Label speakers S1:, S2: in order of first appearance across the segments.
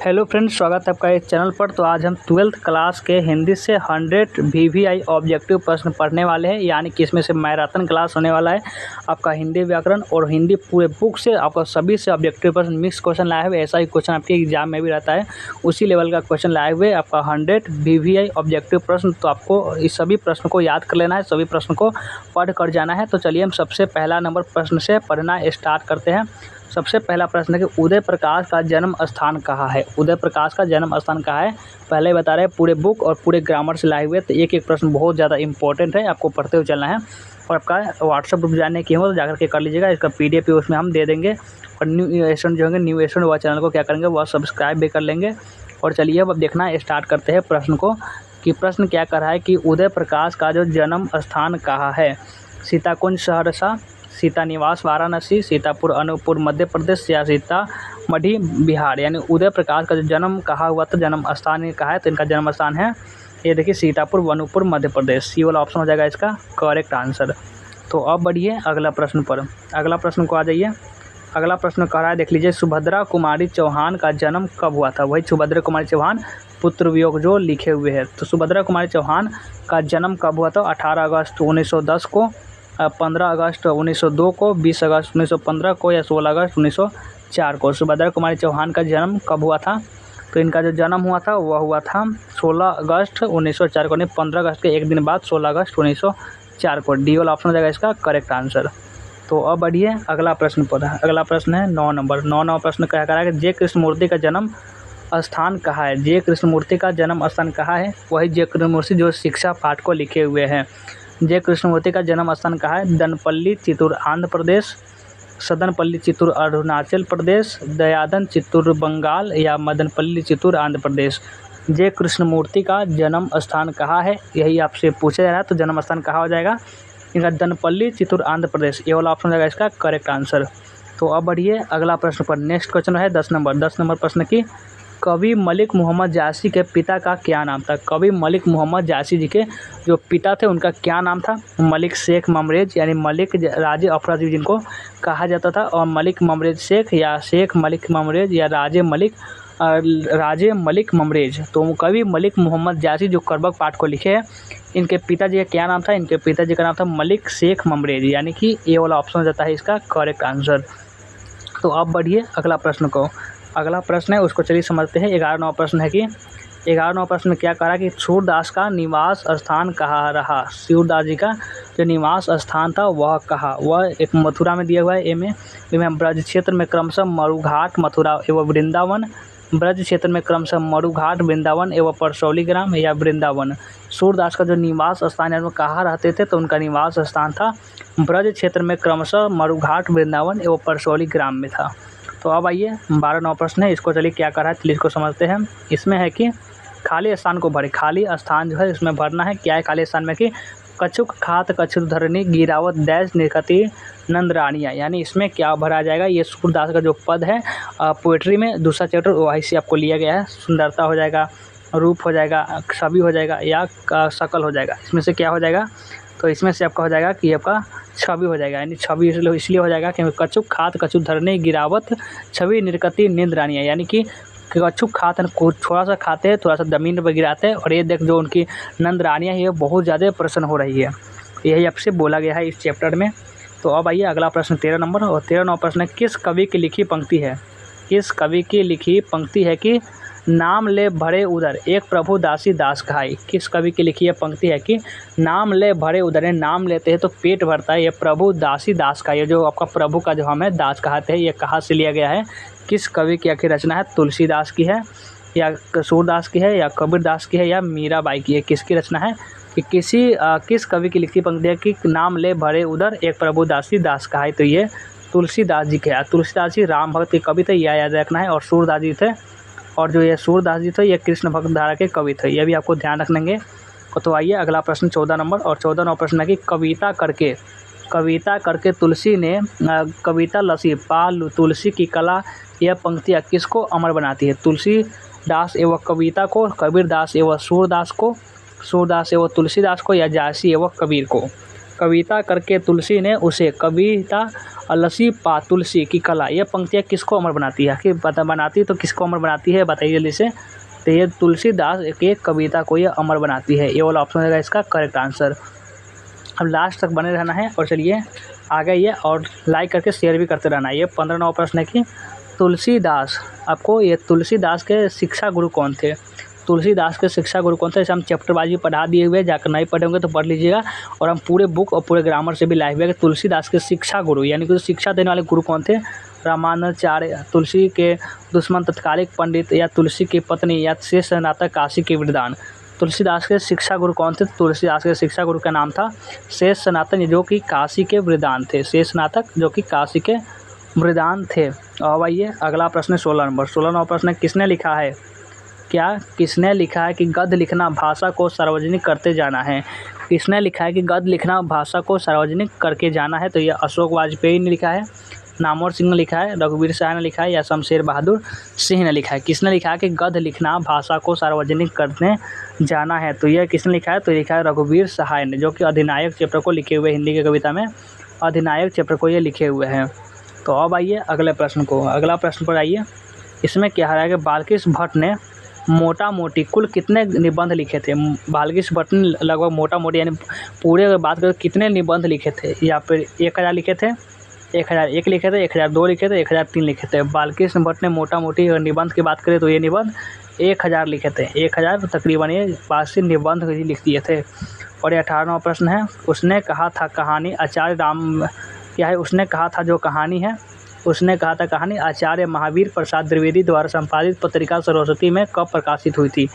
S1: Hello friends, स्वागत है आपका इस चैनल पर। तो आज हम 12th क्लास के हिंदी से 100 VVI ऑब्जेक्टिव प्रश्न पढ़ने वाले हैं, यानी कि इसमें से मैराथन क्लास होने वाला है। आपका हिंदी व्याकरण और हिंदी पूरे बुक से आपका सभी से ऑब्जेक्टिव प्रश्न मिक्स क्वेश्चन लाए हुए। ऐसा ही क्वेश्चन आपके एग्जाम में भी रहता है, उसी लेवल का क्वेश्चन लाए हुए आपका 100 VVI ऑब्जेक्टिव प्रश्न। तो आपको इस सभी प्रश्न को याद कर लेना है, सभी प्रश्न को पढ़ कर जाना है। तो चलिए हम सबसे पहला नंबर प्रश्न से पढ़ना स्टार्ट करते हैं। सबसे पहला प्रश्न है कि उदय प्रकाश का जन्म स्थान कहाँ है। उदय प्रकाश का जन्म स्थान कहाँ है, पहले बता रहे हैं पूरे बुक और पूरे ग्रामर से लाए हुए। तो एक एक प्रश्न बहुत ज़्यादा इंपॉर्टेंट है, आपको पढ़ते हुए चलना है। और आपका व्हाट्सअप ग्रुप जानने की हो तो जाकर के कर लीजिएगा, इसका PDF भी उसमें हम दे देंगे। और न्यू स्टूडेंट जो होंगे, न्यू स्टूडेंट वह चैनल को क्या करेंगे, वह सब्सक्राइब भी कर लेंगे। और चलिए अब देखना स्टार्ट करते हैं प्रश्न को, कि प्रश्न क्या कर रहा है कि उदय प्रकाश का जो जन्म स्थान कहाँ है। सीताकुंज सहरसा, सीता निवास वाराणसी, सीतापुर अनूपपुर मध्य प्रदेश, या सीतामढ़ी बिहार। यानी उदय प्रकाश का जो जन्म कहाँ हुआ था, जन्म स्थान कहाँ है, तो इनका जन्म स्थान है ये देखिए सीतापुर अनूपपुर मध्य प्रदेश। सी वाला ऑप्शन हो जाएगा इसका करेक्ट आंसर। तो अब बढ़िए अगला प्रश्न पर। अगला प्रश्न को आ जाइए। अगला प्रश्न कह रहा है, देख लीजिए, सुभद्रा कुमारी चौहान का जन्म कब हुआ था। वही सुभद्रा कुमारी चौहान, पुत्र वियोग जो लिखे हुए हैं। तो सुभद्रा कुमारी चौहान का जन्म कब हुआ था, 18 अगस्त 1910 को, 15 अगस्त 1902 को, 20 अगस्त 1915 को, या 16 अगस्त 1904 को। सुभद्रा कुमारी चौहान का जन्म कब हुआ था, तो इनका जो जन्म हुआ था वह हुआ था 16 अगस्त 1904 को, नहीं 15 अगस्त के एक दिन बाद 16 अगस्त 1904 को। डी वाला ऑप्शन हो जाएगा इसका करेक्ट आंसर। तो अब बढ़िए अगला प्रश्न पर। अगला प्रश्न है 9 नंबर प्रश्न क्या कह रहा है कि जे कृष्णमूर्ति का जन्म स्थान कहाँ है। जे कृष्णमूर्ति का जन्म स्थान कहाँ है, वही जे कृष्णमूर्ति जो शिक्षा पाठ को लिखे हुए हैं। जे कृष्णमूर्ति का जन्म स्थान कहाँ है, दनपल्ली चित्तूर आंध्र प्रदेश, सदनपल्ली चित्तूर अरुणाचल प्रदेश, दयादन चित्तूर बंगाल, या मदनपल्ली चित्तूर आंध्र प्रदेश। जे कृष्णमूर्ति का जन्म स्थान कहाँ है, यही आपसे पूछा जा रहा है। तो जन्म स्थान कहाँ हो जाएगा इनका, दनपल्ली चित्तूर आंध्र प्रदेश। ये वाला ऑप्शन हो जाएगा इसका करेक्ट आंसर। तो अब बढ़िए अगला प्रश्न पर। नेक्स्ट क्वेश्चन है 10 नंबर प्रश्न की, कवि मलिक मोहम्मद जासी के पिता का क्या नाम था। कवि मलिक मोहम्मद जासी जी के जो पिता थे उनका क्या नाम था। मलिक शेख ममरेज, यानी मलिक राजे अफराजी जिनको कहा जाता था, और मलिक ममरेज शेख, या शेख मलिक ममरेज, या राजे मलिक ममरेज। तो कवि मलिक मोहम्मद जासी जो करबक पाठ को लिखे हैं, इनके पिताजी का क्या नाम था। इनके पिताजी का नाम था मलिक शेख ममरेज, यानी कि ये वाला ऑप्शन हो जाता है इसका करेक्ट आंसर। तो अब बढ़िए अगला प्रश्न को। अगला प्रश्न है उसको चलिए समझते हैं। 11वां प्रश्न है कि 11वां प्रश्न में क्या कह रहा है कि सूरदास का निवास स्थान कहाँ रहा। सूरदास जी का जो निवास स्थान था वह कहाँ, वह एक मथुरा में दिया हुआ है। में ब्रज क्षेत्र में क्रमशः मरुघाट, मथुरा एवं वृंदावन। ब्रज क्षेत्र में क्रमशः मरुघाट, वृंदावन एवं परसौली ग्राम, या वृंदावन। सूरदास का जो निवास स्थान है वो कहाँ रहते थे, तो उनका निवास स्थान था ब्रज क्षेत्र में क्रमशः मरुघाट, वृंदावन एवं परसौली ग्राम में था। तो अब आइए 12वां प्रश्न है, इसको चलिए क्या कर रहा है चलिए इसको समझते हैं। इसमें है कि खाली स्थान को भरे। खाली स्थान जो है इसमें भरना है। क्या है खाली स्थान में कि कछुक खात कछुर धरनी गिरावत दैस निकति नंद रानिया। यानी इसमें क्या भरा जाएगा, ये सूरदास का जो पद है पोएट्री में दूसरा चैप्टर वहीं से आपको लिया गया है। सुंदरता हो जाएगा, रूप हो जाएगा, छवि हो जाएगा, या शकल हो जाएगा। इसमें से क्या हो जाएगा, तो इसमें से आपका हो जाएगा कि आपका छवि हो जाएगा। यानी छवि इसलिए हो जाएगा कि कछुक खात कछुर धरनी गिरावत छवि निरकती नींद रानिया। यानी कि कछुक खाते हैं, थोड़ा सा खाते हैं, थोड़ा सा ज़मीन पर गिराते हैं, और ये देख जो उनकी नंद रानियाँ है ये बहुत ज़्यादा प्रसन्न हो रही है। यही आपसे बोला गया है इस चैप्टर में। तो अब आइए अगला प्रश्न 13 नंबर। और 13वां प्रश्न है, किस कवि की लिखी पंक्ति है। किस कवि की लिखी पंक्ति है कि नाम ले भरे उदर एक प्रभु दासी दास कहाई। किस कवि की लिखी है पंक्ति है कि नाम ले भरे उदर, नाम लेते हैं तो पेट भरता है, ये प्रभु दासी दास कहाई। ये जो आपका प्रभु का जो हमें दास कहते हैं, ये कहाँ से लिया गया है, किस कवि की आखिर रचना है। तुलसीदास की है, या सूरदास की है, या कबीरदास की है, या मीराबाई की है। किसकी रचना है कि किस कवि की लिखी पंक्ति है कि नाम ले भरे उदर एक प्रभु दासी दास कहाई। तो ये तुलसीदास जी के है। तुलसीदास जी राम भक्त के कवि थे, यह याद रखना है। और सूरदास जी थे, और जो ये सूरदास जी थे ये कृष्ण भक्त धारा के कवि थे, ये भी आपको ध्यान रखेंगे। तो आइए अगला प्रश्न 14 नंबर। और 14वां प्रश्न है कि कविता करके तुलसी ने कविता लसी पाल तुलसी की कला, यह पंक्तियाँ किसको अमर बनाती है। तुलसीदास एवं कविता को, कबीरदास एवं सूरदास को, सूरदास एवं तुलसीदास को, या जासी एवं कबीर को। कविता करके तुलसी ने उसे, कविता अलसी पा तुलसी की कला। ये पंक्तियाँ किसको अमर बनाती है, कि बनाती तो किसको अमर बनाती है, बताइए जल्दी से। तो ये तुलसीदास के कविता को ये अमर बनाती है। ये वाला ऑप्शन रहेगा इसका करेक्ट आंसर। अब लास्ट तक बने रहना है और चलिए आगे ये, और लाइक करके शेयर भी करते रहना है। ये 15 नंबर प्रश्न है कि तुलसीदास, आपको ये तुलसीदास के शिक्षा गुरु कौन थे। तुलसीदास के शिक्षा गुरु कौन थे, जैसे हम चैप्टर बाजी पढ़ा दिए हुए, जाकर नहीं पढ़े होंगे तो पढ़ लीजिएगा। और हम पूरे बुक और पूरे ग्रामर से भी लाए हुए कि तुलसीदास के शिक्षा गुरु यानी कि शिक्षा देने वाले गुरु कौन थे। रामानुजाचार्य, तुलसी के दुश्मन तत्कालिक पंडित, या तुलसी की पत्नी, या शेष स्नातक काशी के वृदान। तुलसीदास के शिक्षा गुरु कौन थे। तुलसीदास के शिक्षा गुरु का नाम था शेष स्नातक, जो कि काशी के वृदान थे। शेष स्नातक जो कि काशी के वृदान थे। अब आइए अगला प्रश्न 16 नंबर। 16 नंबर प्रश्न किसने लिखा है, क्या किसने लिखा है कि गद्य लिखना भाषा को सार्वजनिक करते जाना है। किसने लिखा है कि गद्य लिखना भाषा को सार्वजनिक करके जाना है। तो ये अशोक वाजपेयी ने लिखा है, नामवर सिंह ने लिखा है, रघुवीर शाह ने लिखा है, या शमशेर बहादुर सिंह ने लिखा है। किसने लिखा है कि गद्य लिखना भाषा को सार्वजनिक करने जाना है। तो यह किसने लिखा है, तो लिखा है रघुवीर शाह ने, जो कि अधिनायक चैप्टर को लिखे हुए, हिंदी की कविता में अधिनायक चैप्टर को ये लिखे हुए हैं। तो अब आइए अगले प्रश्न को, अगला प्रश्न पर आइए। इसमें क्या है कि बालकृष्ण भट्ट ने मोटा मोटी कुल कितने निबंध लिखे थे। बालकृष्ण भट्ट ने लगभग मोटा मोटी यानी पूरे बात करें कितने निबंध लिखे थे, या फिर 1000 लिखे थे, 1001 लिखे थे, 1002 लिखे थे, 1003 लिखे थे। बालकृष्ण भट्ट ने मोटा मोटी निबंध की बात करें तो ये निबंध 1000 लिखे थे। 1000 तकरीबन ये 82 निबंध लिख दिए थे। और ये 18वां प्रश्न है, उसने कहा था कहानी आचार्य राम, क्या है, उसने कहा था जो कहानी है, उसने कहा था कहानी आचार्य महावीर प्रसाद द्विवेदी द्वारा संपादित पत्रिका सरस्वती में कब प्रकाशित हुई थी।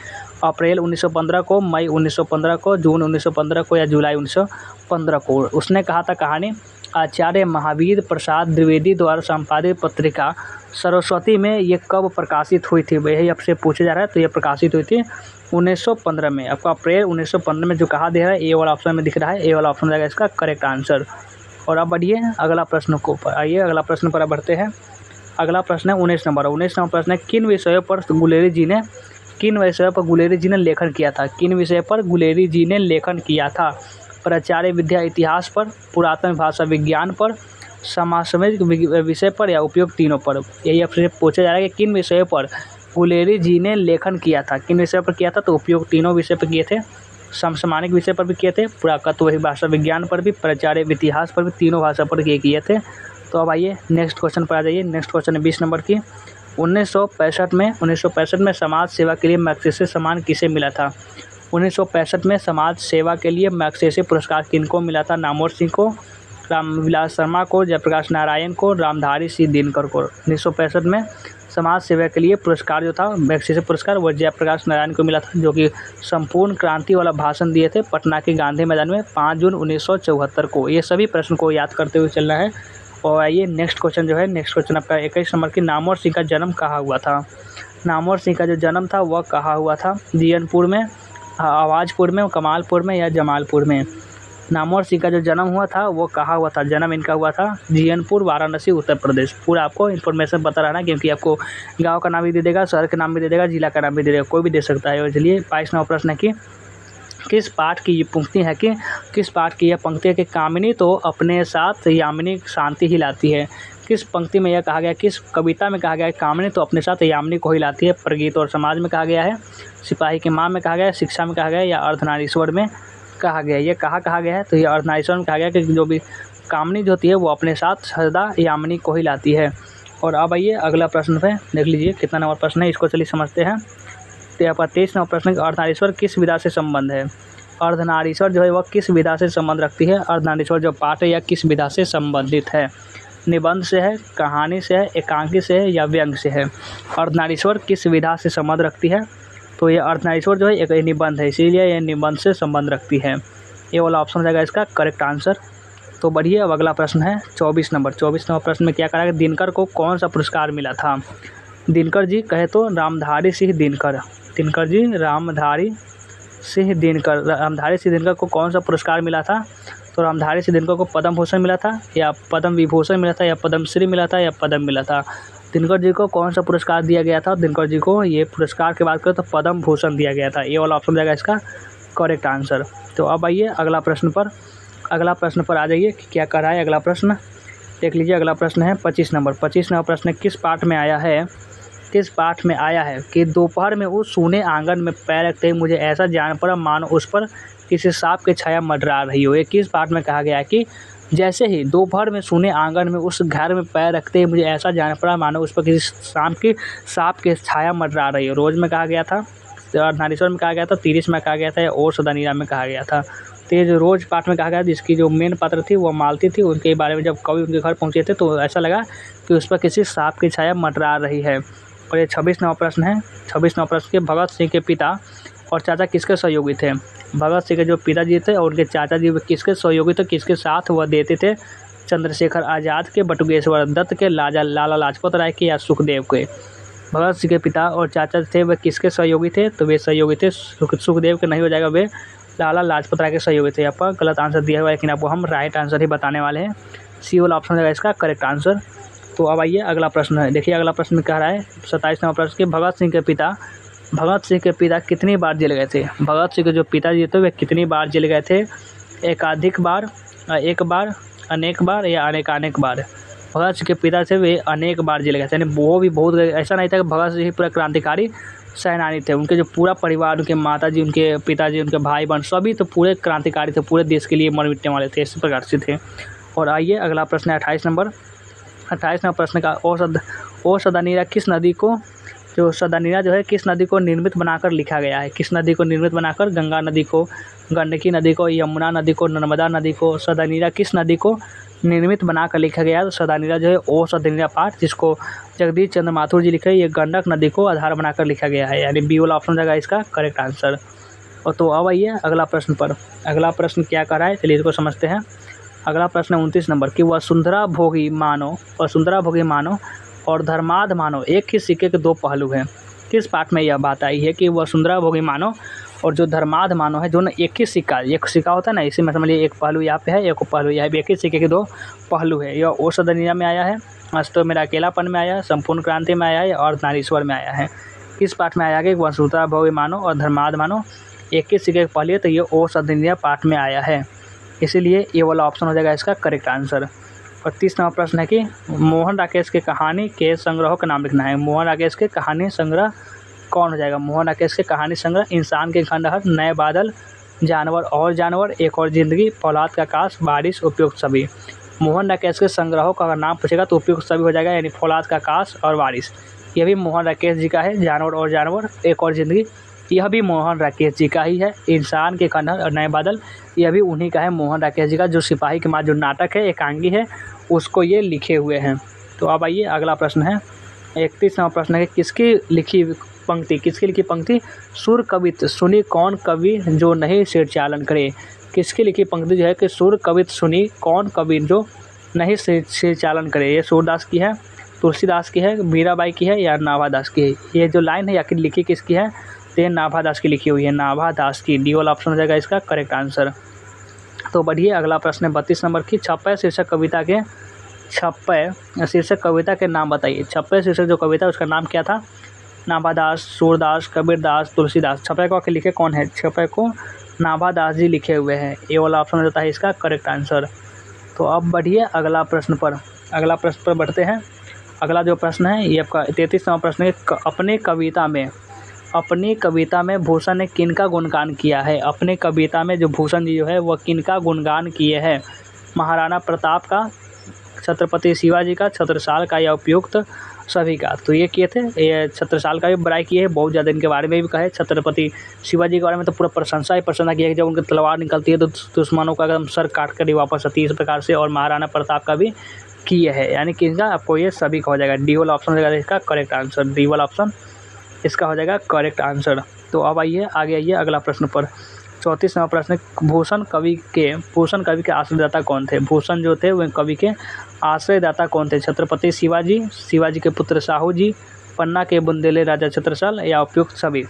S1: अप्रैल 1915 को, मई 1915 को, जून 1915 को, या जुलाई 1915 को। उसने कहा था कहानी आचार्य महावीर प्रसाद द्विवेदी द्वारा संपादित पत्रिका सरस्वती में ये कब प्रकाशित हुई थी, यही आपसे पूछा जा रहा है। तो ये प्रकाशित हुई थी 1915 में। आपको अप्रैल 1915 में जो कहा दे रहा है, ए वाला ऑप्शन में दिख रहा है, ए वाला ऑप्शन रहेगा इसका करेक्ट आंसर। और अब बढ़िए अगला प्रश्न को पर आइए, अगला प्रश्न पर बढ़ते हैं। अगला प्रश्न है 19 नंबर। 19 नंबर प्रश्न है किन विषयों पर गुलेरी जी ने लेखन किया था। किन विषय पर गुलेरी जी ने लेखन किया था। प्राचार्य विद्या इतिहास पर, पुरातन भाषा विज्ञान पर, समसामयिक विषय पर, या उपयोग तीनों पर। यही आपसे पूछा जा रहा है कि किन विषयों पर गुलेरी जी ने लेखन किया था। किन विषय पर किया था, तो उपयोग तीनों विषय पर किए थे, समसामयिक विषय पर भी किए थे, पुरातत्व भाषा विज्ञान पर भी, प्राचार्य इतिहास पर भी, तीनों भाषा पर किए थे। तो अब आइए नेक्स्ट क्वेश्चन पर आ जाइए। नेक्स्ट क्वेश्चन है 20 नंबर की। 1965 में समाज सेवा के लिए मैग्सेसे सम्मान किसे मिला था। 1965 में समाज सेवा के लिए मैग्सेसे पुरस्कार किनको मिला था। नामवर सिंह को, रामविलास शर्मा को, जयप्रकाश नारायण को, रामधारी सिंह दिनकर को। 1965 में समाज सेवा के लिए पुरस्कार जो था मैग्सेसे पुरस्कार वो जयप्रकाश नारायण को मिला था, जो कि संपूर्ण क्रांति वाला भाषण दिए थे पटना के गांधी मैदान में 5 जून 1974 को। ये सभी प्रश्न को याद करते हुए चलना है। और आइए नेक्स्ट क्वेश्चन जो है, नेक्स्ट क्वेश्चन आपका 21 नंबर की। नामवर सिंह का जन्म कहाँ हुआ था। नामवर सिंह का जो जन्म था वह कहाँ हुआ था। जीयनपुर में, आवाजपुर में, कमालपुर में, या जमालपुर में। नामवर सिंह का जो जन्म हुआ था वो कहाँ हुआ था। जन्म इनका हुआ था जीयनपुर, वाराणसी, उत्तर प्रदेश। पूरा आपको इन्फॉर्मेशन पता रहना, क्योंकि आपको गांव का नाम भी दे देगा, शहर का नाम भी दे देगा, जिला का नाम भी दे देगा, कोई भी दे सकता है। और चलिए 22 नंबर प्रश्न है कि किस पाठ की ये पंक्ति है कि किस पाठ की यह पंक्ति है कि कामिनी तो अपने साथ यामिनी शांति ही लाती है। किस पंक्ति में यह कहा गया, किस कविता में कहा गया है कामिनी तो अपने साथ यामिनी को ही लाती है। प्रगीत और समाज में कहा गया है, सिपाही की माँ में कहा गया है, शिक्षा में कहा गया है, या अर्धनारीश्वर में कहा गया है। ये कहा गया है, तो ये अर्धनारीश्वर में कहा गया कि जो भी कामनी जो होती है वो अपने साथ सदा यामिनी को ही लाती है। और अब आइए अगला प्रश्न पे देख लीजिए कितना नंबर प्रश्न है, इसको चलिए समझते हैं। तो यहाँ पर 23 नंबर प्रश्न, अर्धनारीश्वर किस विधा से संबंध है। अर्धनारीश्वर जो है वह किस विधा से संबंध रखती है। अर्धनारीश्वर जो पाठ है यह किस विधा से संबंधित है। निबंध से है, कहानी से है, एकांकी से है, या व्यंग्य से है। अर्धनारीश्वर किस विधा से संबंध रखती है, तो ये अर्धनारीश्वर जो है एक निबंध है, इसीलिए यह निबंध से संबंध रखती है। ये वाला ऑप्शन रहेगा इसका करेक्ट आंसर। तो बढ़िए अब अगला प्रश्न है 24 नंबर। 24 नंबर प्रश्न में क्या करा है, दिनकर को कौन सा पुरस्कार मिला था। दिनकर जी कहे तो रामधारी सिंह दिनकर। दिनकर जी रामधारी सिंह दिनकर को कौन सा पुरस्कार मिला था, तो रामधारी सिंह दिनकर को पद्म भूषण मिला था, या पद्म विभूषण मिला था, या पद्मश्री मिला था, या पद्म मिला था। दिनकर जी को कौन सा पुरस्कार दिया गया था। दिनकर जी को ये पुरस्कार की बात करें तो पद्म भूषण दिया गया था। ये वाला ऑप्शन रहेगा इसका करेक्ट आंसर। तो अब आइए अगला प्रश्न पर। अगला प्रश्न पर आ जाइए कि क्या कर रहा है अगला प्रश्न। देख लीजिए अगला प्रश्न है 25 नंबर। 25 नंबर प्रश्न किस पाठ में आया है, किस पाठ में आया है कि दोपहर में उस सूने आंगन में पैर रखते ही मुझे ऐसा जान पड़ा मानो उस पर किसी सांप की छाया मंडरा रही हो। ये किस पाठ में कहा गया है कि जैसे ही दोपहर में सूने आंगन में उस घर में पैर रखते ही मुझे ऐसा जान पड़ा मानो उस पर किसी सांप की छाया मंडरा रही हो। रोज में कहा गया था, अर्धनारीश्वर में कहा गया था, 30 में कहा गया था और सदानीरा में कहा गया था। तो ये जो रोज पाठ में कहा गया जिसकी जो मेन पात्र थी वो मालती थी, उनके बारे में जब कवि उनके घर पहुँचे थे तो ऐसा लगा कि उस पर किसी सांप की छाया मंडरा रही है। और ये 26 नंबर प्रश्न है। 26 नंबर प्रश्न के भगत सिंह के पिता और चाचा किसके सहयोगी थे। भगत सिंह के जो पिताजी थे और उनके चाचा जी किसके सहयोगी थे, किसके साथ वह देते थे, चंद्रशेखर आज़ाद के, बटुकेश्वर दत्त के, लाला लाजपत राय के या सुखदेव के। भगत सिंह के पिता और चाचा थे वह किसके सहयोगी थे, तो वे सहयोगी थे सुखदेव के, नहीं हो जाएगा, वे लाला लाजपत राय के सहयोगी थे। यहाँ पर गलत आंसर दिया हुआ है लेकिन आपको हम राइट आंसर ही बताने वाले हैं। सी वाला ऑप्शन रहेगा इसका करेक्ट आंसर। तो अब आइए अगला प्रश्न है। देखिए अगला प्रश्न कह रहा है 27 नंबर प्रश्न के भगत सिंह के पिता कितनी बार जेल गए थे। भगत सिंह के जो पिताजी थे वे कितनी बार जेल गए थे, एकाधिक बार, एक बार, अनेक बार या अनेक बार। भगत सिंह के पिता थे वे अनेक बार जेल गए थे, यानी वो भी बहुत, ऐसा नहीं था कि भगत सिंह ही पूरा क्रांतिकारी सेनानी थे। उनके जो पूरा परिवार, उनके माताजी, उनके पिताजी, उनके भाई बहन सभी तो पूरे क्रांतिकारी थे, पूरे देश के लिए मर मिटने वाले थे, इस प्रकार से थे। और आइए अगला प्रश्न है 28 नंबर। 28 नंबर प्रश्न का ओ सदानीरा किस नदी को, जो सदानीरा जो है किस नदी को निर्मित बनाकर लिखा गया है। किस नदी को निर्मित बनाकर, गंगा नदी को, गंडकी नदी को, यमुना नदी को, नर्मदा नदी को। सदानीरा किस नदी को निर्मित बनाकर लिखा गया है। तो सदानीरा जो है ओ सदानीरा पाठ जिसको जगदीश चंद्र माथुर जी लिखे, ये गंडक नदी को आधार बनाकर लिखा गया है, यानी बी वाला ऑप्शन रहेगा इसका करेक्ट आंसर। और तो अब आइए अगला प्रश्न पर। अगला प्रश्न क्या कर रहा है चलिए इसको समझते हैं। अगला प्रश्न 29 नंबर कि वसुंधरा भोगी मानो और धर्माध मानो एक ही सिक्के के दो पहलू हैं। किस पाठ में यह बात आई है कि वसुंधरा भोगी मानो और जो धर्माध मानो है, जो ना एक सिक्का होता है ना, इसी में समझिए एक पहलू यहाँ पे है, एक पहलू यहाँ पे, एक ही सिक्के के दो पहलू है। यह ओ सदनिया में आया है, अस्तव मेरा अकेलापन में आया है, संपूर्ण क्रांति में आया है और नारीश्वर में आया है। किस पाठ में आया है कि वसुंधरा भोगी मानो और धर्माध मानो एक ही सिक्के के पहलू है, तो ये ओ सदनिया पाठ में आया है, इसीलिए ये वाला ऑप्शन हो जाएगा इसका करेक्ट आंसर। और 30 नंबर प्रश्न है कि मोहन राकेश के कहानी के संग्रह का नाम लिखना है। मोहन राकेश के कहानी संग्रह कौन हो जाएगा। मोहन राकेश के कहानी संग्रह इंसान के खंडहर, नए बादल, जानवर और जानवर, एक और जिंदगी, फौलाद का आकाश, बारिश, उपयुक्त सभी। मोहन राकेश के संग्रहों का अगर नाम पूछेगा तो उपयुक्त सभी हो जाएगा, यानी फौलाद का आकाश और बारिश। यह भी मोहन राकेश जी का है। जानवर और जानवर, एक और जिंदगी, यह भी मोहन राकेश जी का ही है। इंसान के खंडहर और नए बादल, यह भी उन्हीं का है, मोहन राकेश जी का। जो सिपाही के माँ जो नाटक है, एकांगी है, उसको ये लिखे हुए हैं। तो अब आइए अगला प्रश्न है 31 नंबर प्रश्न है किसकी लिखी पंक्ति सुर कवित सुनी कौन कवि जो नहीं सिर चालन करे। किसकी लिखी पंक्ति जो है कि सुर कवित सुनी कौन कवि जो नहीं सिर चालन करे। ये सूरदास की है, तुलसीदास की है, मीराबाई की है या नाभादास की है। ये जो लाइन है आखिर लिखी किसकी है, तो नाभादास की लिखी हुई है, नाभादास की। डी वाला ऑप्शन हो जाएगा इसका करेक्ट आंसर। तो बढ़िए अगला प्रश्न है 32 नंबर की छप्पय शीर्षक कविता के नाम बताइए। छप्पय शीर्षक जो कविता उसका नाम क्या था। नाभादास, सूरदास, कबीरदास, तुलसीदास। छप्पय को आखिर लिखे कौन है, छप्पय को नाभादास जी लिखे हुए हैं। ए वाला ऑप्शन हो जाता है इसका करेक्ट आंसर। तो अब बढ़िए अगला प्रश्न पर बढ़ते हैं। अगला जो प्रश्न है ये आपका 33 नंबर प्रश्न है अपनी कविता में भूषण ने किनका गुणगान किया है। अपने कविता में जो भूषण जी जो है वह किनका गुणगान किए हैं। महाराणा प्रताप का, छत्रपति शिवाजी का, छत्रसाल का या उपयुक्त सभी का। तो ये किए थे, ये छत्रसाल का भी बड़ाई किए हैं, बहुत ज़्यादा इनके बारे में भी कहे। छत्रपति शिवाजी के बारे में तो पूरा प्रशंसा किया है कि जब उनकी तलवार निकलती है तो दुश्मनों का एकदम सर काट कर ही वापस आती है, इस प्रकार से। और महाराणा प्रताप का भी किए है, यानी कि इनका आपको ये सभी का हो जाएगा। डी वाला ऑप्शन हो जाएगा इसका करेक्ट आंसर। डी वाला ऑप्शन इसका हो जाएगा करेक्ट आंसर। तो अब आइए अगला प्रश्न पर। 34 नंबर प्रश्न, भूषण कवि के आश्रयदाता कौन थे। भूषण जो थे वह कवि के आश्रयदाता कौन थे। छत्रपति शिवाजी के पुत्र साहू जी, पन्ना के बुंदेले राजा छत्रसाल या उपयुक्त सभी।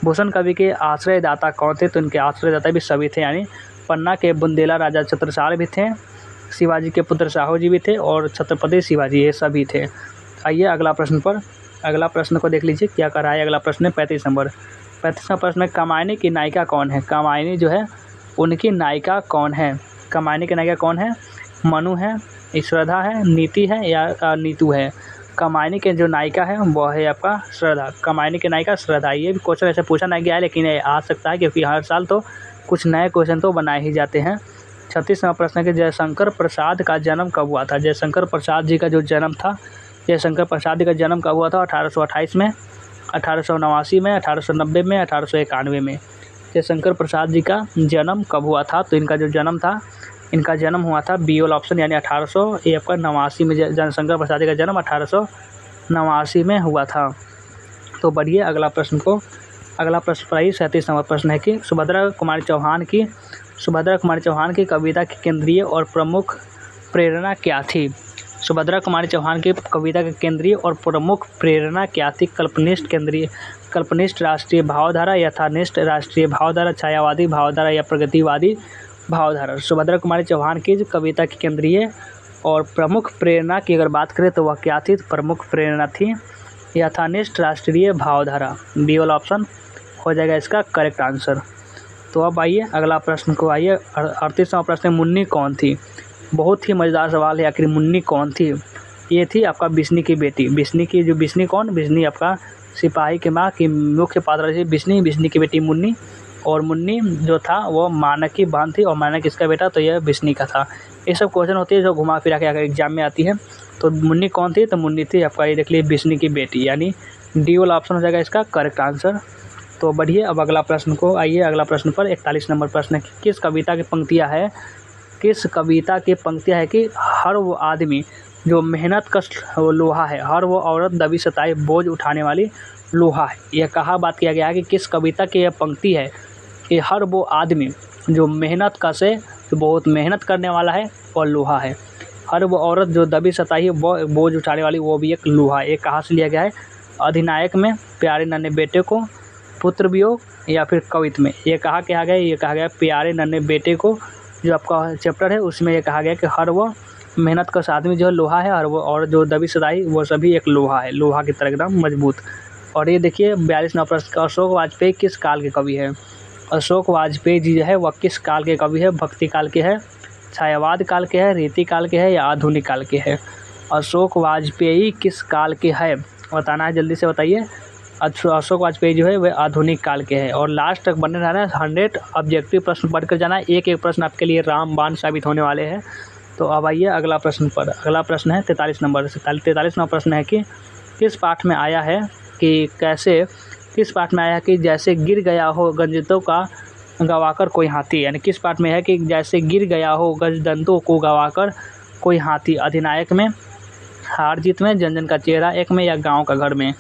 S1: भूषण कवि के आश्रयदाता कौन थे, तो इनके आश्रयदाता भी सभी थे, यानी पन्ना के बुंदेला राजा छत्रसाल भी थे, शिवाजी के पुत्र साहू जी भी थे और छत्रपति शिवाजी, ये सभी थे। आइए अगला प्रश्न पर। अगला प्रश्न को देख लीजिए क्या कर रहा है। अगला प्रश्न है 35 नंबर। 35वां प्रश्न में कामायनी की नायिका कौन है। कामायनी जो है उनकी नायिका कौन है। कामायनी की नायिका कौन है? मनु है, श्रद्धा है, नीति है या नीतू है? कामायनी के जो नायिका है वो है आपका श्रद्धा। कामायनी की नायिका श्रद्धा। ये भी क्वेश्चन ऐसे पूछा नहीं गया है, लेकिन ये आ सकता है क्योंकि हर साल तो कुछ नए क्वेश्चन तो बनाए ही जाते हैं। 36वां प्रश्न है कि जयशंकर प्रसाद का जन्म कब हुआ था? जयशंकर प्रसाद जी का जो जन्म था, जयशंकर प्रसाद जी का जन्म कब हुआ था? 1828 में, 1889 में, 1890 में, 1891 में। जयशंकर प्रसाद जी का जन्म कब हुआ था? तो इनका जो जन्म था, इनका जन्म हुआ था बी वाला ऑप्शन यानी 1889 में। जयशंकर प्रसाद जी का जन्म 1889 में हुआ था। तो बढ़िए अगला प्रश्न पर आइए। 37 नंबर प्रश्न है कि सुभद्रा कुमारी चौहान की कविता की केंद्रीय और प्रमुख प्रेरणा क्या थी? सुभद्रा कुमारी चौहान की कविता की केंद्रीय और प्रमुख प्रेरणा क्या थी? कल्पनिष्ठ राष्ट्रीय भावधारा, यथानिष्ठ राष्ट्रीय भावधारा, छायावादी भावधारा या प्रगतिवादी भावधारा? सुभद्रा कुमारी चौहान की कविता की केंद्रीय और प्रमुख प्रेरणा की अगर बात करें तो वह क्या थी? प्रमुख प्रेरणा थी यथानिष्ठ राष्ट्रीय भावधारा। बी वाला ऑप्शन हो जाएगा इसका करेक्ट आंसर। तो अब आइए अगला प्रश्न को आइए। 38वां प्रश्न, मुन्नी कौन थी? बहुत ही मज़ेदार सवाल है, आखिर मुन्नी कौन थी? ये थी आपका बिस्नी की बेटी। बिस्नी कौन? बिस्नी आपका सिपाही के माँ की मुख्य पात्र थी बिस्नी की बेटी मुन्नी। और मुन्नी जो था वो मानक की बहन थी और मानक किसका बेटा? तो यह बिस्नी का था। ये सब क्वेश्चन होती है जो घुमा फिरा के अगर एग्जाम में आती है। तो मुन्नी कौन थी? तो मुन्नी थी आपका, ये देख लीजिए, बिस्नी की बेटी, यानी डी वाला ऑप्शन हो जाएगा इसका करेक्ट आंसर। तो बढ़िए अब अगला प्रश्न को आइए। अगला प्रश्न पर 41 नंबर प्रश्न है, किस कविता की पंक्तियाँ है कि हर वो आदमी जो मेहनत कश लोहा है, हर वो औरत दबी सताई बोझ उठाने वाली लोहा है। यह कहा बात किया गया है कि किस कविता की यह पंक्ति है कि हर वो आदमी जो मेहनत कश है, जो बहुत मेहनत करने वाला है और लोहा है। हर वो औरत जो दबी सताई है वो बोझ उठाने वाली, वो भी एक लोहा है। ये कहाँ से लिया गया है? अधिनायक में, प्यारे नन्हे बेटे को, पुत्र वियोग या फिर कवित में? ये कहा गया? ये कहा गया प्यारे नन्हे बेटे को, जो आपका चैप्टर है उसमें ये कहा गया कि हर वो मेहनत कश आदमी जो है लोहा है, और जो दबी सताई वो सभी एक लोहा है, लोहा की तरह एकदम मजबूत। और ये देखिए 42 नंबर प्रश्न, अशोक वाजपेयी किस काल के कवि है? अशोक वाजपेयी जी जो है वह किस काल के कवि है? भक्ति काल के है, छायावाद काल के है, रीति काल के है या आधुनिक काल के है? अशोक वाजपेयी किस काल के है बताना है, जल्दी से बताइए। अशोक वाजपेयी जो है वह आधुनिक काल के हैं। और लास्ट तक बने रहना है, 100 ऑब्जेक्टिव प्रश्न पढ़कर जाना है। एक प्रश्न आपके लिए रामबाण साबित होने वाले हैं। तो अब आइए अगला प्रश्न पर। अगला प्रश्न है 43 नंबर से। 43वां प्रश्न है कि किस पाठ में आया है कि जैसे गिर गया हो गजदंतों का गवाकर कोई हाथी? यानी किस पाठ में है कि जैसे गिर गया हो गजदंतों को गवाकर कोई हाथी? अधिनायक में, हार जीत में, जन का चेहरा एक में या गाँव का घर में?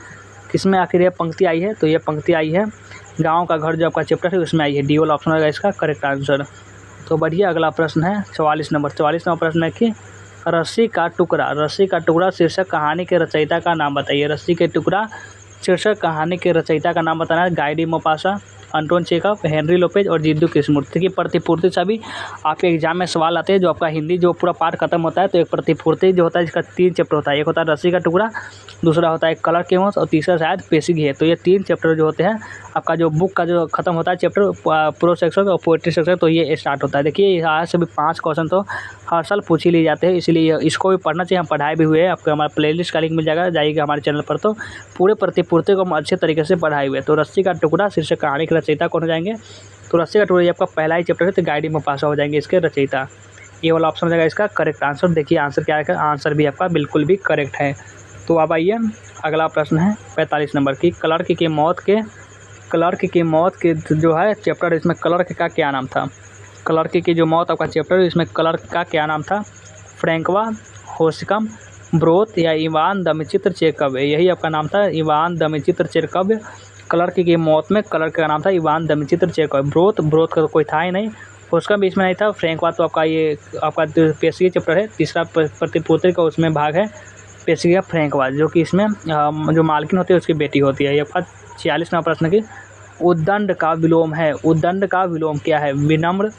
S1: किसमें आखिर यह पंक्ति आई है? तो यह पंक्ति आई है गाँव का घर, जो आपका चैप्टर है उसमें आई है। डी वाला ऑप्शन होगा इसका करेक्ट आंसर। तो बढ़िए अगला प्रश्न है 44 नंबर। 44वां प्रश्न है कि रस्सी का टुकड़ा शीर्षक कहानी के रचयिता का नाम बताइए। रस्सी के टुकड़ा शीर्षक कहानी के रचयिता का नाम बताना है। Guy de Maupassant, Anton Chekhov, Henry Lopez और जिद्दू कृष्णमूर्ति की प्रतिपूर्ति सभी आपके एग्जाम में सवाल आते हैं। जो आपका हिंदी जो पूरा पाठ खत्म होता है तो एक प्रतिपूर्ति जो होता है जिसका 3 चैप्टर होता है। एक होता है रस्सी का टुकड़ा, दूसरा होता है कलर के होंस और तीसरा शायद पेशिगी है। तो ये 3 चैप्टर जो होते हैं आपका जो बुक का जो खत्म होता है चैप्टर प्रोज सेक्शन और पोएट्री सेक्शन, तो ये स्टार्ट होता है। देखिए यहाँ से भी 5 क्वेश्चन तो हर साल पूछ ही लिए जाते हैं, इसलिए इसको भी पढ़ना चाहिए। हम पढ़ाए भी हुए हैं, आपको हमारा प्लेलिस्ट का लिंक मिल जाएगा हमारे चैनल पर। तो पूरे प्रतिपूर्ति को हम अच्छे तरीके से पढ़ाए हुए। तो रस्सी का टुकड़ा शीर्षक कहानी के रचयिता कौन हो जाएंगे? तो रस्सी का टुकड़ा आपका पहला ही चैप्टर है, तो गाय डी मोपासा हो जाएंगे इसके रचयिता। ये वाला ऑप्शन हो जाएगा इसका करेक्ट आंसर। देखिए आंसर क्या है, आंसर भी आपका बिल्कुल भी करेक्ट है। तो अब आइए अगला प्रश्न है 45 नंबर की। क्लर्क की मौत के जो है चैप्टर, इसमें क्लर्क का क्या नाम था? क्लर्क की जो मौत आपका चैप्टर है इसमें क्लर्क का क्या नाम था? फ्रैंकवा, होस्कम, ब्रोथ या इवान दमिचित्र चेकव? यही आपका नाम था, इवान दमिचित्र चेकव। क्लर्क की मौत में क्लर्क का नाम था इवान दमिचित्र चेकव। ब्रोथ का तो कोई था ही नहीं, होस्कम भी इसमें नहीं था। फ्रैंकवा तो आपका पेशिगी चैप्टर है, तीसरा प्रतिपूर्ति का उसमें भाग है पेशिगी फ्रैंकवा, जो कि इसमें जो मालकिन होती है उसकी बेटी होती है। ये आपका 46वां प्रश्न की उद्दंड का विलोम है। उद्दंड का विलोम क्या है? विनम्र,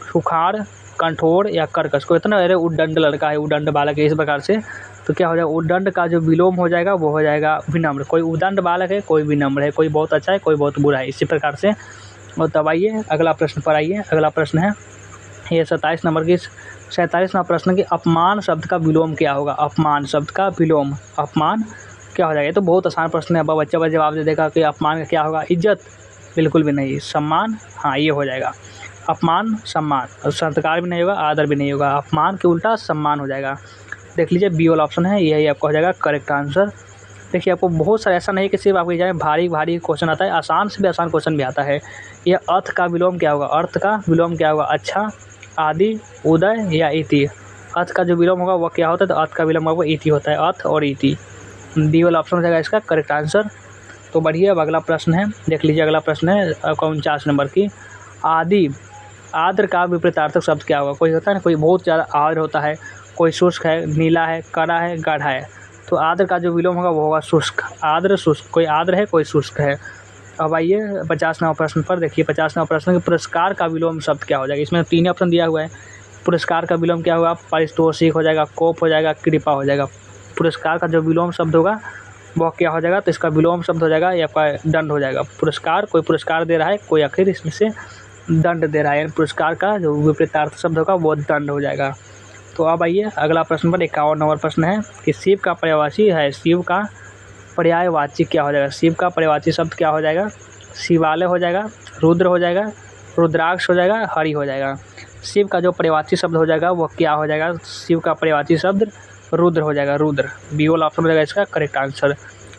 S1: सुखाड़, कठोर या कर्कश? कोई इतना अरे उद्दंड लड़का है, उद्दंड बालक है, इस प्रकार से। तो क्या हो जाएगा? उद्दंड का जो विलोम हो जाएगा वो हो जाएगा विनम्र। कोई उद्दंड बालक है, कोई विनम्र है, कोई बहुत अच्छा है, कोई बहुत बुरा है, इसी प्रकार से। और तब आइए अगला प्रश्न पर आइए। अगला प्रश्न है ये 27 नंबर की 47वां प्रश्न कि अपमान शब्द का विलोम क्या होगा। अपमान शब्द का विलोम, अपमान क्या हो जाएगा। ये तो बहुत आसान प्रश्न है। अब बच्चा बस जवाब दे देगा कि अपमान का क्या होगा। इज्जत, बिल्कुल भी नहीं। सम्मान, हाँ ये हो जाएगा। अपमान सम्मान, और सत्कार भी नहीं होगा, आदर भी नहीं होगा। अपमान के उल्टा सम्मान हो जाएगा। देख लीजिए बी वाला ऑप्शन है, यही आपका हो जाएगा करेक्ट आंसर। देखिए आपको बहुत सारा ऐसा नहीं कि सिर्फ आपके एग्जाम में भारी भारी क्वेश्चन आता है, आसान से भी आसान क्वेश्चन भी आता है। यह अर्थ का विलोम क्या होगा। अर्थ का विलोम क्या होगा। अच्छा, आदि, उदय या इति। अर्थ का जो विलोम होगा वह क्या होता है, तो अर्थ का विलोम होगा इति होता है। अर्थ और इति, डी वाला ऑप्शन हो जाएगा इसका करेक्ट आंसर। तो बढ़िए, अब अगला प्रश्न है, देख लीजिए अगला प्रश्न है आपका 49 नंबर की। आदि, आर्द्र का विपरीतार्थक शब्द क्या होगा। कोई होता है ना, कोई बहुत ज़्यादा आर्द्र होता है, कोई शुष्क है, नीला है, कड़ा है, गाढ़ा है। तो आर्द्र का जो विलोम होगा वो होगा शुष्क। आर्द्र शुष्क, कोई आर्द्र है, कोई शुष्क है। अब आइए 50वां प्रश्न पर। देखिए 50वां प्रश्न कि पुरस्कार का विलोम शब्द क्या हो जाएगा। इसमें 3 ऑप्शन दिया हुआ है। पुरस्कार का विलोम क्या होगा। पारितोषिक हो जाएगा, कोप हो जाएगा, कृपा हो जाएगा। पुरस्कार का जो विलोम शब्द होगा वह क्या हो जाएगा, तो इसका विलोम शब्द हो जाएगा या आपका दंड हो जाएगा। पुरस्कार, कोई पुरस्कार दे रहा है, कोई आखिर इसमें से दंड दे रहा है, यानी पुरस्कार का जो विपरीतार्थ शब्द होगा वो दंड हो जाएगा। तो अब आइए अगला प्रश्न पर 51 नंबर प्रश्न है कि शिव का पर्यायवाची है। शिव का पर्यायवाची क्या हो जाएगा। शिव का पर्यायवाची शब्द क्या हो जाएगा। शिवालय हो जाएगा, रुद्र हो जाएगा, रुद्राक्ष हो जाएगा, हरि हो जाएगा। शिव का जो पर्यायवाची शब्द हो जाएगा वो क्या हो जाएगा। शिव का पर्यायवाची शब्द रुद्र हो जाएगा, रुद्र। बी वाला ऑप्शन हो जाएगा इसका करेक्ट आंसर।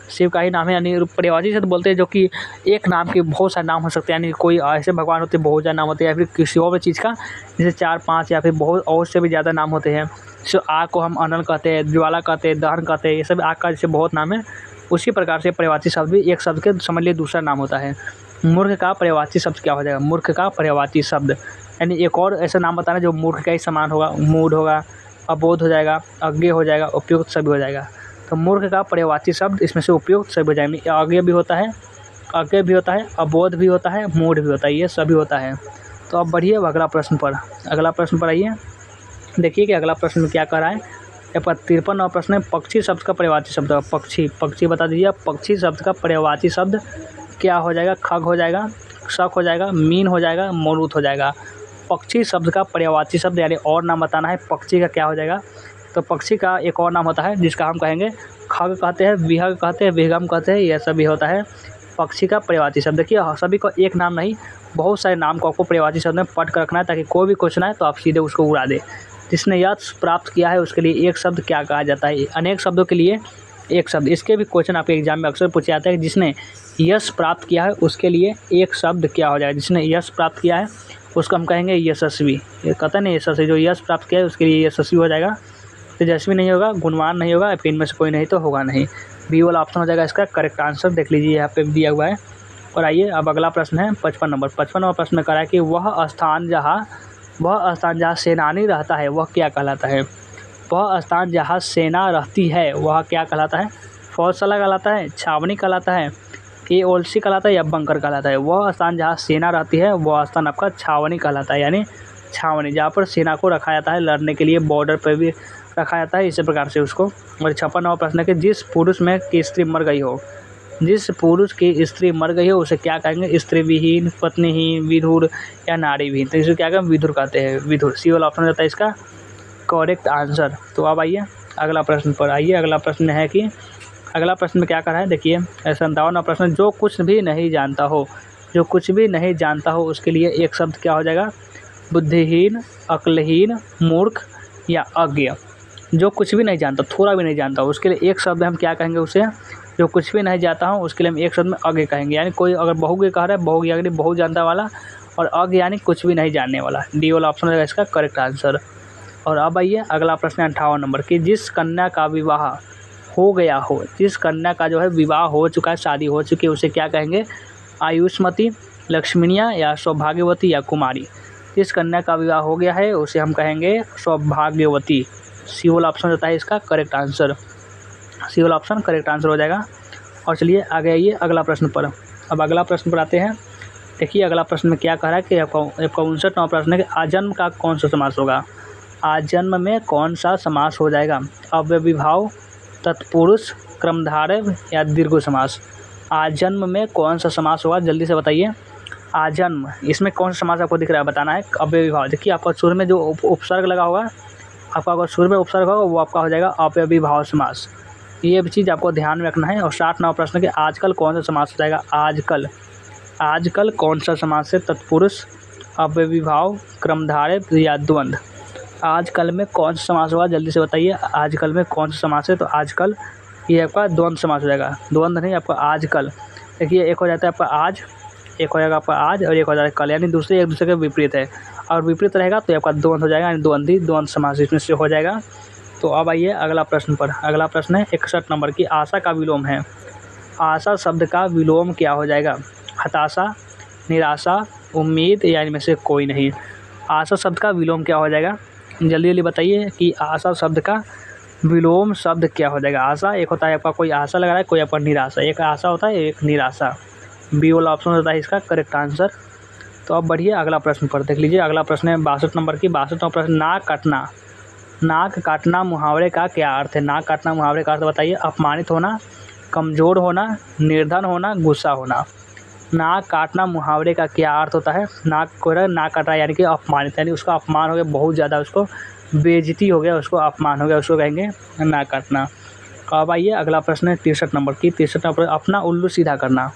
S1: शिव का ही नाम है, यानी पर्यायवाची शब्द बोलते हैं जो कि एक नाम के बहुत सारे नाम हो सकते हैं, यानी कोई ऐसे भगवान होते हैं बहुत ज़्यादा नाम होते हैं, या फिर किसी और भी चीज़ का जैसे 4-5 या फिर बहुत और से भी ज़्यादा नाम होते हैं। जैसे आग को हम अनल कहते हैं, ज्वाला कहते हैं, दहन कहते हैं, ये सब आग का जैसे बहुत नाम है। उसी प्रकार से पर्यायवाची शब्द भी एक शब्द के समझ लिए दूसरा नाम होता है। मूर्ख का पर्यायवाची शब्द क्या हो जाएगा। मूर्ख का पर्यायवाची शब्द, यानी एक और ऐसा नाम बताना जो मूर्ख का ही समान होगा। मूढ़ होगा, अबोध हो जाएगा, अज्ञेय हो जाएगा, उपयुक्त सभी हो जाएगा। तो मूर्ख का पर्यायवाची शब्द इसमें से उपयुक्त सभी हो जाएंगे। अज्ञेय भी होता है, अज्ञेय भी होता है, अबोध भी होता है, मूढ़ भी होता है, ये सभी होता है। तो अब बढ़िए अगला प्रश्न पर। अगला प्रश्न पर आइए, देखिए कि अगला प्रश्न में क्या कह रहा है। 53वां प्रश्न है पक्षी शब्द का पर्यायवाची शब्द। पक्षी, पक्षी बता दीजिए। पक्षी शब्द का पर्यायवाची शब्द क्या हो जाएगा। खग हो जाएगा, शक हो जाएगा, मीन हो जाएगा, मोरुत हो जाएगा। पक्षी शब्द का पर्यायवाची शब्द यानी और नाम बताना है पक्षी का क्या हो जाएगा। तो पक्षी का एक और नाम होता है जिसका हम कहेंगे खग कहते हैं, विहग कहते हैं, विहगम कहते हैं, यह सभी होता है पक्षी का पर्यायवाची शब्द। देखिए सभी को एक नाम नहीं, बहुत सारे नाम को आपको पर्यायवाची शब्द में पढ़ कर रखना है ताकि कोई भी क्वेश्चन आए तो आप सीधे उसको उड़ा दे। जिसने यश प्राप्त किया है उसके लिए एक शब्द क्या कहा जाता है। अनेक शब्दों के लिए एक शब्द, इसके भी क्वेश्चन आपके एग्जाम में अक्सर पूछे जाते हैं। जिसने यश प्राप्त किया है उसके लिए एक शब्द क्या हो जाएगा। जिसने यश प्राप्त किया है उसको हम कहेंगे यशस्वी। ये कहता नहीं यशस्वी, जो यश प्राप्त किया है उसके लिए यशस्वी हो जाएगा। तेजस्वी नहीं होगा, गुणवान नहीं होगा, फिर इनमें से कोई नहीं तो होगा नहीं। बी वाला ऑप्शन हो जाएगा इसका करेक्ट आंसर। देख लीजिए यहाँ पे दिया हुआ है। और आइए अब अगला प्रश्न है 55 नंबर। 55वां प्रश्न में कह रहा है कि वह स्थान जहाँ सेनानी रहता है वह क्या कहलाता है। वह स्थान जहाँ सेना रहती है वह क्या कहलाता है। फौजशाला कहलाता है, छावनी कहलाता है, ये ओलसी कहलाता है या बंकर कहलाता है। वह स्थान जहाँ सेना रहती है वह स्थान आपका छावनी कहलाता है, यानी छावनी जहाँ पर सेना को रखा जाता है लड़ने के लिए, बॉर्डर पर भी रखा जाता है, इसी प्रकार से उसको। और 56वां प्रश्न है कि जिस पुरुष में की स्त्री मर गई हो, जिस पुरुष की स्त्री मर गई हो उसे क्या कहेंगे। स्त्री विहीन, पत्नीहीन, विधुर या नारी विहीन। तो इसे क्या कहेंगे, विधुर कहते हैं, विधुर। सी वाला ऑप्शन रहता है इसका करेक्ट आंसर। तो अब आइए अगला प्रश्न पर। आइए अगला प्रश्न है कि अगला प्रश्न में क्या कर रहा है। देखिए 57वां प्रश्न, जो कुछ भी नहीं जानता हो, जो कुछ भी नहीं जानता हो उसके लिए एक शब्द क्या हो जाएगा। बुद्धिहीन, अक्लहीन, मूर्ख या अज्ञ। जो कुछ भी नहीं जानता, थोड़ा भी नहीं जानता उसके लिए एक शब्द हम क्या कहेंगे उसे। जो कुछ भी नहीं जानता हूँ उसके लिए हम एक शब्द में अज्ञ कहेंगे, यानी कोई अगर बहुज्ञ कह रहा है, बहुज्ञ यानी बहुत जानता वाला, और अज्ञ यानी कुछ भी नहीं जानने वाला। डी वाला ऑप्शन रहेगा इसका करेक्ट आंसर। और अब आइए अगला प्रश्न 58 नंबर की, जिस कन्या का विवाह हो गया हो, जिस कन्या का जो है विवाह हो चुका है, शादी हो चुकी है, उसे क्या कहेंगे। आयुष्मती, लक्ष्मणिया या सौभाग्यवती या कुमारी। जिस कन्या का विवाह हो गया है उसे हम कहेंगे सौभाग्यवती। सी वाला ऑप्शन होता है इसका करेक्ट आंसर। सी वाला ऑप्शन करेक्ट आंसर हो जाएगा। और चलिए आगे आइए अगला प्रश्न पर। अब अगला प्रश्न पर आते हैं। देखिए अगला प्रश्न में क्या कह रहा है कि 59वां प्रश्न है कि आजन्म का कौन सा समास होगा। आजन्म में कौन सा समास हो जाएगा। अव्ययीभाव, तत्पुरुष, क्रमधारय या दीर्घ समास। आजन्म में कौन सा समास होगा, जल्दी से बताइए। आजन्म, इसमें कौन सा समास आपको दिख रहा है बताना है। अव्ययी भाव, देखिए आपका शुरू में जो उपसर्ग लगा होगा, आपका अगर शुरू में उपसर्ग होगा वो आपका हो जाएगा अव्ययी भाव समास। ये भी चीज़ आपको ध्यान में रखना है। और 60 प्रश्न के आजकल कौन सा समास हो जाएगा। आजकल, आजकल कौन सा समास है। तत्पुरुष, अव्ययी भाव, क्रमधारय या द्वंद्व। आजकल में कौन सा समास होगा, जल्दी से बताइए। आजकल में कौन सा समास है। तो आजकल ये आपका द्वंद्व समास हो जाएगा। द्वंद्व नहीं, आपका आजकल। देखिए एक हो जाता है आपका आज, एक हो जाएगा आपका आज, और एक हो जाएगा कल, यानी दूसरे एक दूसरे के विपरीत है। और विपरीत रहेगा तो आपका द्वंद्व हो जाएगा, यानी द्वंद्वी, द्वंद्व समास इसमें से हो जाएगा। तो अब आइए अगला प्रश्न पर। अगला प्रश्न है 61 नंबर की, आशा का विलोम है। आशा शब्द का विलोम क्या हो जाएगा। हताशा, निराशा, उम्मीद या इनमें से कोई नहीं। आशा शब्द का विलोम क्या हो जाएगा, जल्दी जल्दी बताइए कि आशा शब्द का विलोम शब्द क्या हो जाएगा। आशा एक होता है आपका, कोई आशा लगा रहा है, कोई आपका निराशा। एक आशा होता है, एक निराशा। बी वाला ऑप्शन होता है इसका करेक्ट आंसर। तो अब बढ़िए अगला प्रश्न पर देख लीजिए। अगला प्रश्न है 62 नंबर की। 62वां प्रश्न, नाक काटना। नाक काटना मुहावरे का क्या अर्थ है। नाक काटना मुहावरे का अर्थ बताइए। अपमानित होना, कमज़ोर होना, निर्धन होना, गुस्सा होना। नाक काटना मुहावरे का क्या अर्थ होता है। नाक को नाक काट रहा है यानी कि अपमानित, यानी उसका अपमान हो गया बहुत ज़्यादा, उसको बेइज्जती हो गया, उसको अपमान हो गया, उसको कहेंगे नाक काटना। अब आइए अगला प्रश्न है 63 नंबर की। 63 नंबर, अपना उल्लू सीधा करना।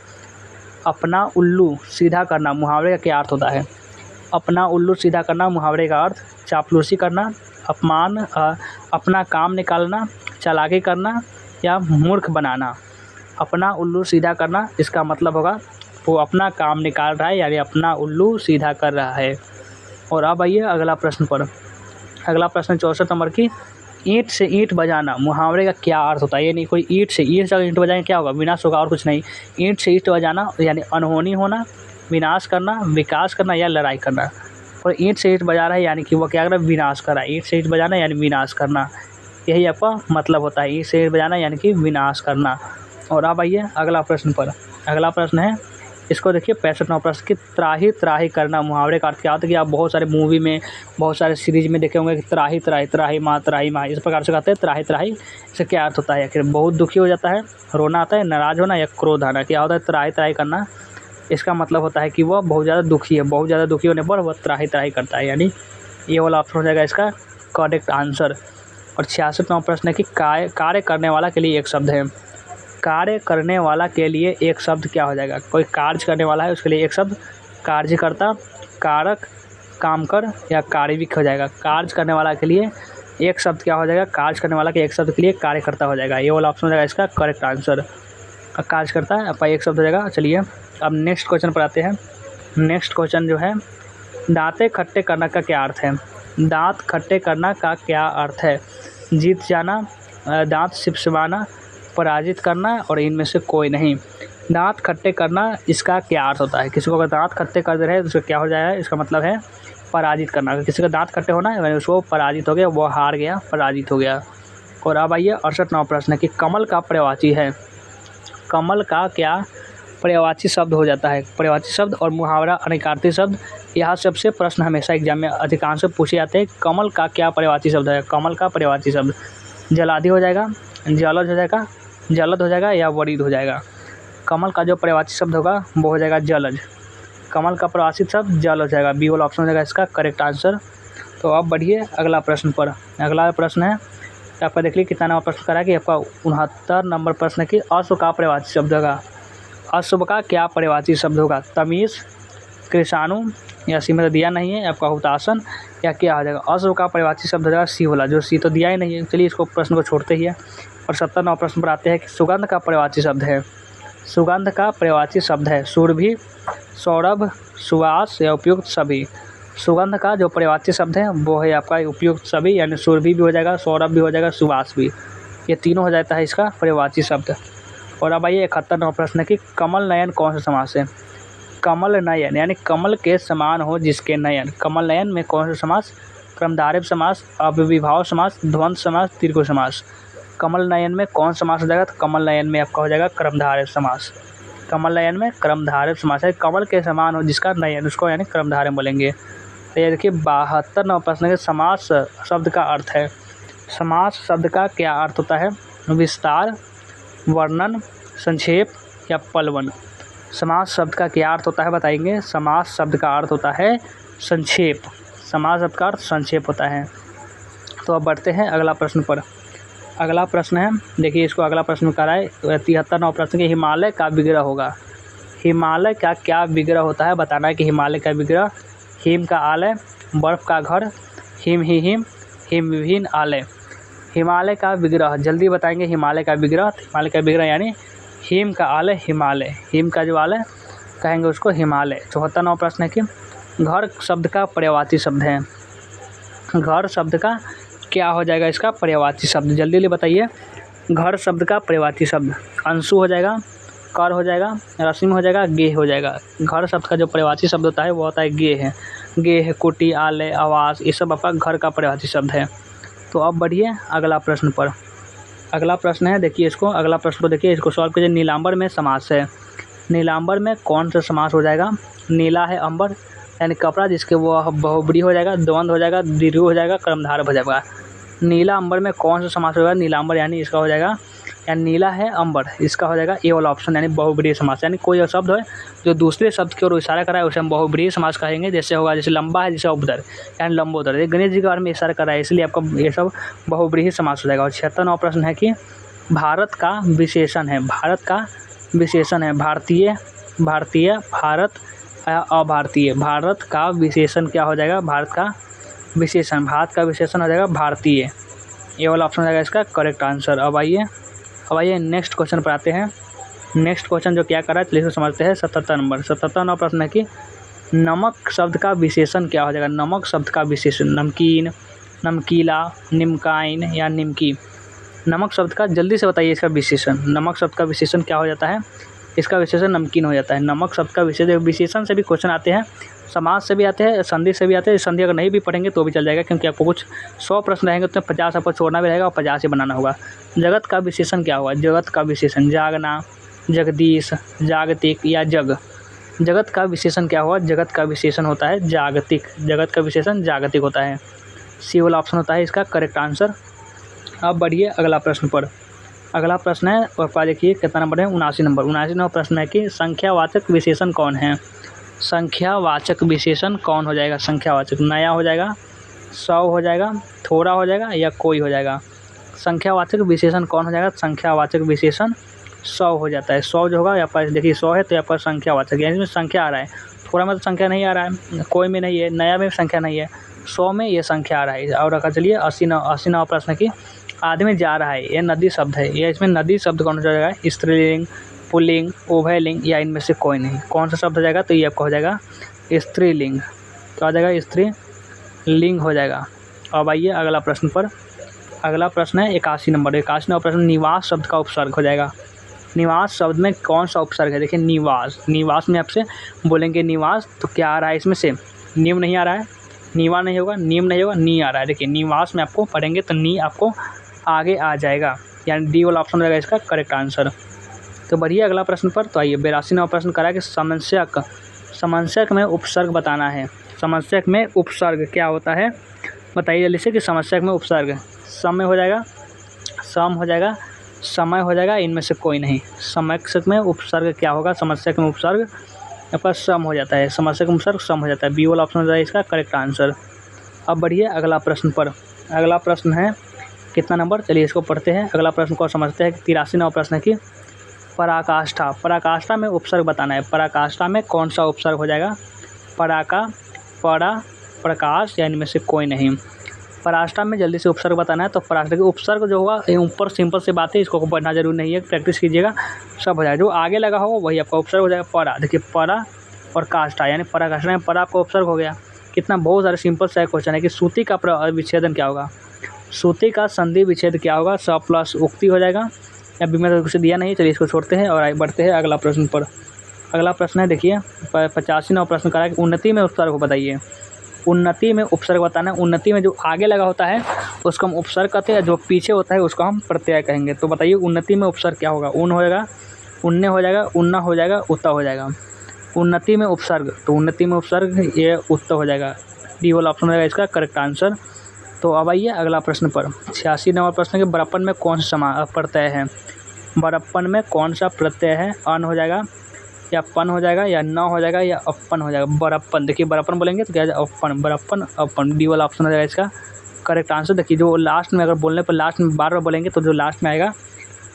S1: अपना उल्लू सीधा करना मुहावरे का क्या अर्थ होता है। अपना उल्लू सीधा करना मुहावरे का अर्थ चापलूसी करना, अपमान, अपना काम निकालना, चालाकी करना या मूर्ख बनाना। अपना उल्लू सीधा करना, इसका मतलब होगा वो अपना काम निकाल रहा है, यानी अपना उल्लू सीधा कर रहा है। और अब आइए अगला प्रश्न पर। अगला प्रश्न 64 नंबर की, ईंट से ईंट बजाना मुहावरे का क्या अर्थ होता है। यानी कोई ईंट से ईंट बजाएंगे क्या होगा, विनाश होगा और कुछ नहीं। ईंट से ईंट बजाना यानी अनहोनी होना, विनाश करना, विकास करना या लड़ाई करना। और ईंट से ईंट बजा रहा है यानी कि वो क्या कर रहा है, विनाश कर रहा है। ईंट से ईंट बजाना यानी विनाश करना, यही आपका मतलब होता है। ईंट से ईंट बजाना यानी कि विनाश करना। और अब आइए अगला प्रश्न पर। अगला प्रश्न है, इसको देखिए 65वां प्रश्न की, त्राही त्राही करना मुहावरे का अर्थ क्या होता है। कि आप बहुत सारे मूवी में, बहुत सारे सीरीज में देखे होंगे कि त्राही त्राही, त्राही माँ, त्राही माँ, इस प्रकार से कहते हैं त्राही त्राही। इसका क्या अर्थ होता है। आखिर बहुत दुखी हो जाता है, रोना आता है, नाराज़ होना या क्रोध आना। क्या होता है त्राही त्राही करना, इसका मतलब होता है कि वह बहुत ज़्यादा दुखी है। बहुत ज़्यादा दुखी होने पर वह त्राही त्राही करता है, यानी ये वाला ऑप्शन हो जाएगा इसका करेक्ट आंसर। और 66वां प्रश्न है कि कार्य करने वाला के लिए एक शब्द है। कार्य करने वाला के लिए एक शब्द क्या हो जाएगा। कोई कार्य करने वाला है उसके लिए एक शब्द कार्यकर्ता, कारक, कामकर या कार्यविक हो जाएगा। कार्य करने वाला के लिए एक शब्द क्या हो जाएगा, कार्य करने वाला के एक शब्द के लिए कार्यकर्ता हो जाएगा। ये वाला ऑप्शन हो जाएगा इसका करेक्ट आंसर। कार्यकर्ता आपका एक शब्द हो जाएगा। चलिए अब नेक्स्ट क्वेश्चन पर आते हैं। नेक्स्ट क्वेश्चन जो है, दांते खट्टे करना का क्या अर्थ है। दांत खट्टे करना का क्या अर्थ है। जीत जाना, दांत सिपसिपाना, पराजित करना और इनमें से कोई नहीं। दांत खट्टे करना, इसका क्या अर्थ होता है। किसी को अगर दांत खट्टे कर दे रहे हैं तो उसका क्या हो जाएगा, इसका मतलब है पराजित करना। अगर किसी का दांत खट्टे होना है उसको पराजित हो गया, वो हार गया, पराजित हो गया। और अब आइए 68वां प्रश्न है कि कमल का पर्यायवाची है। कमल का क्या पर्यायवाची शब्द हो जाता है। पर्यायवाची शब्द और मुहावरा अनिकार्थी शब्द, यह सबसे प्रश्न हमेशा एग्जाम में अधिकांश पूछे जाते हैं। कमल का क्या पर्यायवाची शब्द है। कमल का पर्यायवाची शब्द जलादि हो जाएगा, जलज हो जाएगा, जलद हो जाएगा या वरीद हो जाएगा। कमल का जो पर्यायवाची शब्द होगा वो हो जाएगा जलज। कमल का पर्यायवाची शब्द जल हो जाएगा। बी वाला ऑप्शन हो जाएगा इसका करेक्ट आंसर। तो अब बढ़िए अगला प्रश्न पर। अगला प्रश्न है आपका, देख लीजिए कितना नंबर प्रश्न करा कि आपका 69 नंबर प्रश्न है कि अश्व का पर्यायवाची शब्द होगा। अश्व का क्या पर्यायवाची शब्द होगा। तमीज़, कृषाणु या सी में दिया नहीं है, आपका हुतासन या क्या हो जाएगा। अश्व का पर्यायवाची शब्द हो जाएगा सी वाला, जो सी तो दिया ही नहीं है। चलिए इसको प्रश्न को छोड़ते ही है। और 70 नंबर प्रश्न पर आते हैं कि सुगंध का पर्यायवाची शब्द है। सुगंध का पर्यायवाची शब्द है सुरभि, सौरभ, सुवास या उपयुक्त सभी। सुगंध का जो पर्यायवाची शब्द है वो है आपका उपयुक्त सभी, यानी सुरभि भी हो जाएगा, सौरभ भी हो जाएगा, सुवास भी, ये तीनों हो जाता है इसका पर्यायवाची शब्द। और अब आइए 71 नंबर प्रश्न है कि कमल नयन कौन सा समास है। कमल नयन यानी कमल के समान हो जिसके नयन। कमल नयन में कौन सा समास, क्रमधारय समास, अव्ययीभाव समास, द्वंद्व समास, दीर्घ समास। कमल नयन में कौन समास हो जाएगा, तो कमल नयन में आपका हो जाएगा क्रमधारय समास। कमल नयन में क्रमधारय समास है। कमल के समान हो जिसका नयन, उसको यानी क्रमधारय बोलेंगे। तो ये देखिए 72 नंबर प्रश्न के समास शब्द का अर्थ है। समास शब्द का क्या अर्थ होता है, विस्तार, वर्णन, संक्षेप या पलवन। समास शब्द का क्या अर्थ होता है बताएंगे। समास शब्द का अर्थ होता है संक्षेप। समास शब्द का अर्थ संक्षेप होता है। तो अब बढ़ते हैं अगला प्रश्न पर। अगला प्रश्न है, देखिए इसको अगला प्रश्न करा है 73वां प्रश्न के हिमालय का विग्रह होगा। हिमालय का क्या विग्रह होता है बताना है कि हिमालय का विग्रह। हिम का आलय, बर्फ़ का घर, हिम ही हिम विभिन्न आलय। हिमालय का विग्रह जल्दी बताएंगे। हिमालय का विग्रह, हिमालय का विग्रह यानी हिम का आलय हिमालय, हिम का जो आलय कहेंगे उसको हिमालय। 74वां प्रश्न है कि घर शब्द का पर्यायवाची शब्द है। घर शब्द का क्या हो जाएगा इसका पर्यायवाची शब्द, जल्दी जल्दी बताइए। घर शब्द का पर्यायवाची शब्द अंशु हो जाएगा, कर हो जाएगा, रश्मि हो जाएगा, गेह हो जाएगा। घर शब्द का जो पर्यायवाची शब्द होता है वो होता है गेह है। गेह, कुटी, आलय, आवास, ये सब आपका घर का पर्यायवाची शब्द है। तो अब बढ़िए अगला प्रश्न पर। अगला प्रश्न है, देखिए इसको, अगला प्रश्न को देखिए, इसको सॉल्व कीजिए। नीलांबर में समास है। नीलांबर में कौन सा समास हो जाएगा। नीला है अंबर यानी कपड़ा, जिसके वो बहुब्रीहि हो जाएगा, द्वंद्व हो जाएगा, दीर्घ हो जाएगा, कर्मधारय हो जाएगा। नीला अंबर में कौन सा समास होगा। नीलांबर यानी इसका हो जाएगा, यानी नीला है अंबर, इसका हो जाएगा ए वाला ऑप्शन यानी बहुब्रीहि समास। यानी कोई शब्द है जो दूसरे शब्द की ओर इशारा कर रहा है उसे हम बहुब्रीहि समास कहेंगे। जैसे होगा, जैसे लंबा है, जैसे उपधर यानी लंबोदर, ये गणेश जी के बारे में इशारा कर रहा है, इसलिए आपका ये सब बहुब्रीहि समास हो जाएगा। और 76वां प्रश्न है कि भारत का विशेषण है। भारत का विशेषण है भारतीय, भारतीय, भारत या अभारतीय। भारत का विशेषण क्या हो जाएगा। भारत का विशेषण, भारत का विशेषण हो जाएगा भारतीय, ये वाला ऑप्शन हो जाएगा इसका करेक्ट आंसर। अब आइए नेक्स्ट क्वेश्चन पर आते हैं। नेक्स्ट क्वेश्चन जो क्या कर रहा है चलिए समझते हैं। 77 नंबर 77वां प्रश्न है कि नमक शब्द का विशेषण क्या हो जाएगा। नमक शब्द का विशेषण नमकीन, नमकीला, निमकाइन या निमकी। नमक शब्द का जल्दी से बताइए इसका विशेषण। नमक शब्द का विशेषण क्या हो जाता है। इसका विशेषण नमकीन हो जाता है। नमक शब्द का विशेषण से भी क्वेश्चन आते हैं, समास से भी आते हैं, संधि से भी आते हैं। संधि अगर नहीं भी पढ़ेंगे तो भी चल जाएगा, क्योंकि आपको कुछ 100 प्रश्न रहेंगे तो 50 आपको छोड़ना भी रहेगा और 50 ही बनाना होगा। जगत का विशेषण क्या होगा। जगत का विशेषण जागना, जगदीश, जागतिक या जग। जगत का विशेषण क्या होगा। जगत का विशेषण होता है जागतिक। जगत का विशेषण जागतिक होता है, सी वाला ऑप्शन होता है इसका करेक्ट आंसर। अब बढ़िए अगला प्रश्न पर। अगला प्रश्न है और पा देखिए कितना नंबर है 79 नंबर। 79वां प्रश्न है कि संख्यावाचक विशेषण कौन है। संख्यावाचक विशेषण कौन हो जाएगा। संख्यावाचक नया हो जाएगा, सौ हो जाएगा, थोड़ा हो जाएगा या कोई हो जाएगा। संख्यावाचक विशेषण कौन हो जाएगा। संख्यावाचक विशेषण 100 हो जाता है। 100 जो होगा यहाँ पर देखिए 100 है तो यहाँ पर संख्यावाचक यानी इसमें संख्या आ रहा है। थोड़ा में तो संख्या नहीं आ रहा है, कोई में नहीं है, नया में संख्या नहीं है, 100 में ये संख्या आ रहा है। और रखा चलिए 80वां प्रश्न की आदमी जा रहा है, ये नदी शब्द है। ये इसमें नदी शब्द कौन हो जाएगा। स्त्रीलिंग, पुल्लिंग, उभयलिंग या इनमें से कोई नहीं। कौन सा शब्द हो जाएगा तो ये आपका हो जाएगा स्त्रीलिंग। क्या हो जाएगा स्त्रीलिंग हो जाएगा। अब आइए अगला प्रश्न पर। अगला प्रश्न है 81 नंबर। 81वां प्रश्न निवास शब्द का उपसर्ग हो जाएगा। निवास शब्द में कौन सा उपसर्ग है। देखिए निवास, निवास में आपसे बोलेंगे निवास तो क्या आ रहा है इसमें से। नीव नहीं आ रहा है, नीवा नहीं होगा, नीम नहीं होगा, नी आ रहा है। देखिए निवास में आपको पढ़ेंगे तो नी आपको आगे आ जाएगा, यानी डी वाला ऑप्शन रहेगा इसका करेक्ट आंसर। तो बढ़िए अगला प्रश्न पर। तो आइए 82वां प्रश्न करा कि समंशक में उपसर्ग बताना है। समंशक में उपसर्ग क्या होता है बताइए जल्दी से कि समंशक में उपसर्ग सम में हो जाएगा, सम हो जाएगा, समय हो जाएगा, इनमें से कोई नहीं। समंशक में उपसर्ग क्या होगा। समंशक में उपसर्ग आपका सम हो जाता है। समंशक में उपसर्ग सम हो जाता है, बी वाला ऑप्शन हो जाएगा इसका करेक्ट आंसर। अब बढ़िए अगला प्रश्न पर। अगला प्रश्न है कितना नंबर चलिए इसको पढ़ते हैं। अगला प्रश्न को समझते हैं। 83वां प्रश्न है कि पराकाष्ठा, पराकाष्ठा में उपसर्ग बताना है। पराकाष्ठा में कौन सा उपसर्ग हो जाएगा। पराका, परा, प्रकाश या इनमें से कोई नहीं। पराकाष्ठा में जल्दी से उपसर्ग बताना है। तो पराकाष्ठा के उपसर्ग जो होगा ये ऊपर सिंपल से बात है, इसको पढ़ना जरूरी नहीं है, प्रैक्टिस कीजिएगा सब हो जाएगा। जो आगे लगा होगा वही आपका उपसर्ग हो जाएगा। परा, देखिए परा और काष्ठा यानी पराकाष्ठा में परा आपका उपसर्ग हो गया। कितना बहुत सारे सिंपल सा क्वेश्चन है कि सूती का विच्छेदन क्या होगा। सूती का संधि विच्छेद क्या होगा। स प्लस उक्ति हो जाएगा। अभी मैं कुछ दिया नहीं, चलिए इसको छोड़ते हैं और बढ़ते हैं अगला प्रश्न पर। अगला प्रश्न है देखिए 85वां प्रश्न करा कि उन्नति में उपसर्ग बताइए। उन्नति में उपसर्ग बताना है। उन्नति में जो आगे लगा होता है उसको हम उपसर्ग कहते हैं, जो पीछे होता है उसको हम प्रत्यय कहेंगे। तो बताइए उन्नति में उपसर्ग क्या होगा। उन हो जाएगा, उन्ने हो जाएगा, उन्ना हो जाएगा, उत्ता हो जाएगा। उन्नति में उपसर्ग, तो उन्नति में उपसर्ग ये उत्तर हो जाएगा, डी वाला ऑप्शन हो जाएगा इसका करेक्ट आंसर। तो अब आइए अगला प्रश्न पर। 86 नंबर प्रश्न के बड़प्पन में कौन सा प्रत्यय है। बड़प्पन में कौन सा प्रत्यय है। अन हो जाएगा, या पन हो जाएगा, या न हो जाएगा, या अपन हो जाएगा। बड़प्पन, देखिए बड़प्पन बोलेंगे तो क्या है अपन, बड़प्पन अपन, डी वाला ऑप्शन हो जाएगा इसका करेक्ट आंसर। देखिए जो लास्ट में अगर बोलने पर लास्ट में बार बार बोलेंगे तो जो लास्ट में आएगा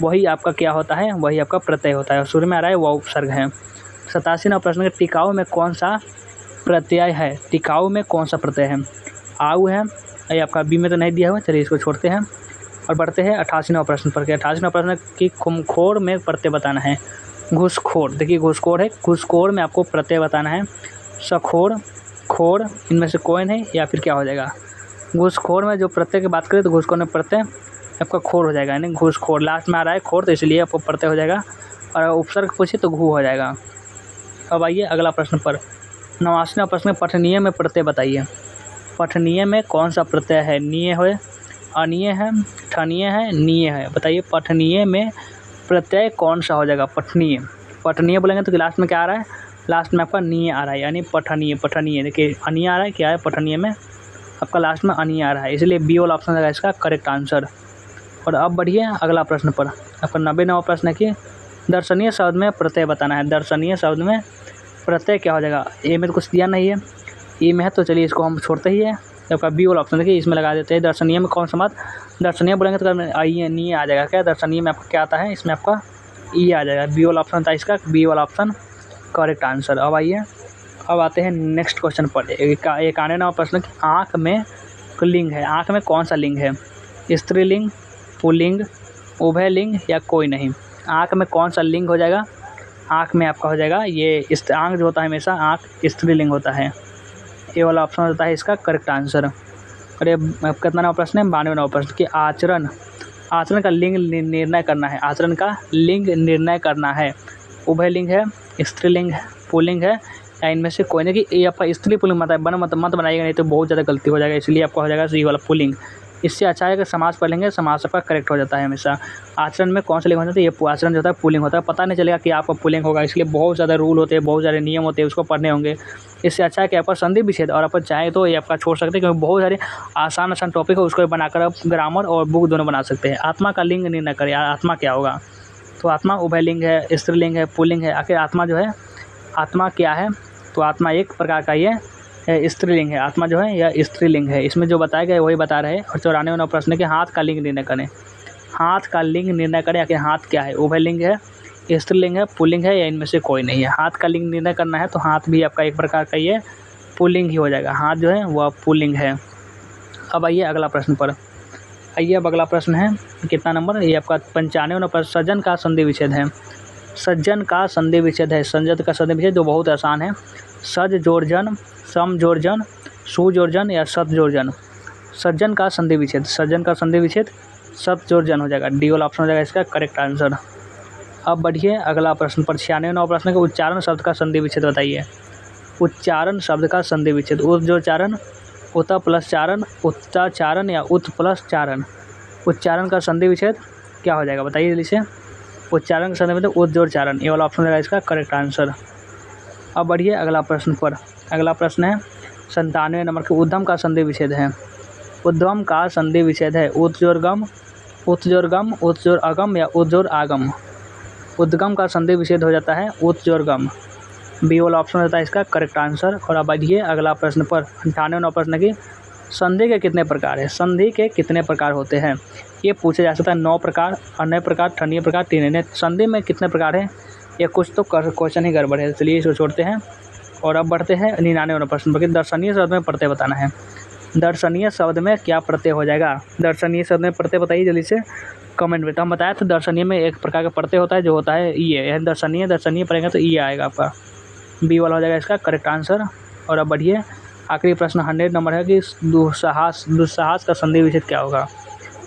S1: वही आपका क्या होता है, वही आपका प्रत्यय होता है। और शुरू में आ रहा है वह उपसर्ग है। 87वां प्रश्न है, टिकाऊ में कौन सा प्रत्यय है? टिकाऊ में कौन सा प्रत्यय है? आऊ है, ये आपका बी में तो नहीं दिया हुआ, चलिए इसको छोड़ते हैं और बढ़ते हैं 88वां प्रश्न पर। 88वां प्रश्न कि खुमखोर में प्रत्यय बताना है। घूसखोर, देखिए घूसखोर है, घूसखोर में आपको प्रत्यय बताना है। सखोर, खोर, इनमें से कोई नहीं, या फिर क्या हो जाएगा? घूसखोर में जो प्रत्यय की बात करें तो घूसखोर में प्रत्यय आपका खोर हो जाएगा, यानी घूसखोर। लास्ट में आ रहा है खोर तो इसलिए आपको प्रत्यय हो जाएगा, और उपसर्ग पूछे तो घू हो जाएगा। अब आइए अगला प्रश्न पर। 89वां प्रश्न में पठनीय में प्रत्यय बताइए। पठनीय में कौन सा प्रत्यय है? नीय है, अनीय है, ठनीय है, नीय है। बताइए पठनीय में प्रत्यय कौन सा हो जाएगा? पठनीय, पठनीय बोलेंगे तो लास्ट में क्या आ रहा है? लास्ट में आपका नीय आ रहा है, यानी पठनीय। पठनीय देखिए अनीय आ रहा है, क्या है पठनीय में आपका लास्ट में अनीय आ रहा है, इसलिए बी वाला ऑप्शन रहेगा इसका करेक्ट आंसर। और अब बढ़िए अगला प्रश्न पर। आपका 99वां प्रश्न है कि दर्शनीय शब्द में प्रत्यय बताना है। दर्शनीय शब्द में प्रत्यय क्या हो जाएगा? ए में तो कुछ दिया नहीं है, ई में है तो चलिए इसको हम छोड़ते ही है। आपका बी वाला ऑप्शन देखिए इसमें लगा देते हैं। दर्शनीय में कौन सा मत? दर्शनीय बोलेंगे तो आई नी आ जाएगा। क्या दर्शनीय में आपका क्या आता है? इसमें आपका ई आ जाएगा। बी वाला ऑप्शन था इसका, बी वाला ऑप्शन करेक्ट आंसर। अब आइए अब आते हैं नेक्स्ट क्वेश्चन पर। 91वां प्रश्न कि आँख में लिंग है। आँख में कौन सा लिंग है? स्त्रीलिंग, पुल्लिंग, उभयलिंग, या कोई नहीं। आँख में कौन सा लिंग हो जाएगा? आँख में आपका हो जाएगा ये आँख जो होता है हमेशा आँख स्त्रीलिंग होता है। ए वाला ऑप्शन होता है इसका करेक्ट आंसर। और ये कितना नवा प्रश्न है? 92वां प्रश्न कि आचरण, आचरण का लिंग निर्णय करना है। आचरण का लिंग निर्णय करना है। उभयलिंग है, स्त्रीलिंग है, पुल्लिंग है, या इनमें से कोई नहीं। कि ये आपका स्त्री पुल्लिंग मत बनाइएगा, नहीं तो बहुत ज़्यादा गलती हो जाएगा, इसलिए आपका हो जाएगा सी वाला पुल्लिंग। इससे अच्छा है कि समास पढ़ लेंगे, समास आपका करेक्ट हो जाता है हमेशा। आचरण में कौन सा लिंग हो जाता है? ये आचरण जो होता है पुल्लिंग होता है, पता नहीं चलेगा कि आपका पुल्लिंग होगा, इसलिए बहुत ज़्यादा रूल होते हैं, बहुत सारे नियम होते हैं, उसको पढ़ने होंगे। इससे अच्छा है कि आपका संधि विच्छेद, और अपन चाहे तो ये आपका छोड़ सकते हैं, क्योंकि बहुत सारे आसान टॉपिक है, उसको बनाकर आप ग्रामर और बुक दोनों बना सकते हैं। आत्मा का लिंग निर्णय करें, आत्मा क्या होगा? तो आत्मा उभयलिंग है, स्त्रीलिंग है, पुल्लिंग है। आखिर आत्मा जो है, आत्मा क्या है? तो आत्मा एक प्रकार का ये स्त्रीलिंग है। आत्मा जो है यह स्त्रीलिंग है। इसमें जो बताया गया है वही बता रहे हैं। और 94वां प्रश्न के हाथ का लिंग निर्णय करें। हाथ का लिंग निर्णय करें, आखिर हाथ क्या है? उभयलिंग है, स्त्रीलिंग है, पुल्लिंग है, या इनमें से कोई नहीं है। हाथ का लिंग निर्णय करना है तो हाथ भी आपका एक प्रकार का ये पुल्लिंग ही हो जाएगा। हाथ जो है वह पुल्लिंग है। अब आइए अगला प्रश्न पर। आइए अब अगला प्रश्न है कितना नंबर? ये आपका 95वां प्रश्न। सज्जन का संधि विच्छेद है। सज्जन का संधि विच्छेद है। सज्जन का संधि विच्छेद जो बहुत आसान है। सज जोड़ जन, सम जोड़ जन, सु जोड़ जन, या सत जोड़ जन। सज्जन का संधि विच्छेद, सज्जन का संधि विच्छेद सत जोड़ जन हो जाएगा। डी वाला ऑप्शन हो जाएगा इसका करेक्ट आंसर। अब बढ़िए अगला प्रश्न पर। 96वां प्रश्न का उच्चारण शब्द का संधि विच्छेद बताइए। उच्चारण शब्द का संधि विच्छेद। उत जोड़ चारण, उत प्लस चारण, उत्ताचारण, या उत प्लस चारण। उच्चारण का संधि विच्छेद क्या हो जाएगा? बताइए जल्दी से। उच्चारण का संधि विच्छेद उत जोड़ चारण, ये वाला ऑप्शन हो जाएगा इसका करेक्ट आंसर। अब बढ़िए अगला प्रश्न पर। अगला प्रश्न है 97वें नंबर के। उद्यम का संधि विच्छेद है। उद्यम का संधि विच्छेद है उत जोड़ गम, उत जोड़ गम, उत जोड़ अगम, या उत जोड़ आगम। उद्गम का संधि विच्छेद हो जाता है उत जोड़ गम। बी वाला ऑप्शन होता है इसका करेक्ट आंसर। और अब बढ़िए अगला प्रश्न पर। 98वां प्रश्न की संधि के कितने प्रकार है? संधि के कितने प्रकार होते हैं? ये पूछा जा सकता है। 9 प्रकार, अन्य प्रकार, ठनीय प्रकार, तीन। संधि में कितने प्रकार है? ये कुछ तो क्वेश्चन ही गड़बड़ है, चलिए इसको छोड़ते हैं और अब बढ़ते हैं 99वां प्रश्न पर। दर्शनीय शब्द में प्रत्यय बताना है। दर्शनीय शब्द में क्या प्रत्यय हो जाएगा? दर्शनीय शब्द में प्रत्यय बताइए जल्दी से कमेंट में। तो हम बताया था दर्शनीय में एक प्रकार का प्रत्यय होता है जो होता है ये। दर्शनीय दर्शनीय पढ़ेंगे तो ये आएगा आपका, बी वाला हो जाएगा इसका करेक्ट आंसर। और अब बढ़िए आखिरी प्रश्न 100 नंबर है कि दुस्साहस, दुस्साहस का संधि विच्छेद क्या होगा?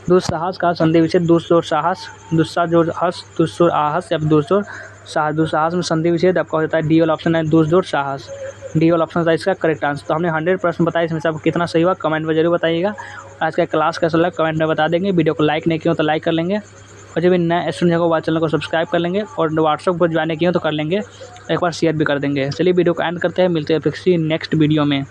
S1: दुस्साहस का संधि विच्छेद दुस जोड़ साहस, दुस्सा जोड़ हस, दुस जोड़ आहस, या दुस जोड़ साहस। दुस्साहस में संधि विच्छेद आपका होता है डी वाला ऑप्शन है दुस जोड़ साहस। डी वाला ऑप्शन था इसका करेक्ट आंसर। तो हमने 100 प्रश्न बताए, इसमें से आपको कितना सही हुआ कमेंट में जरूर बताइएगा। आज का क्लास कैसा लगा कमेंट में बता देंगे। वीडियो को लाइक नहीं किया तो लाइक कर लेंगे, और जब भी नए स्टूडेंट को चैनल को सब्सक्राइब कर लेंगे, और व्हाट्सएप को ज्वाइन किया तो कर लेंगे, एक बार शेयर भी कर देंगे। चलिए वीडियो को एंड करते हैं, मिलते हैं फिर नेक्स्ट वीडियो में।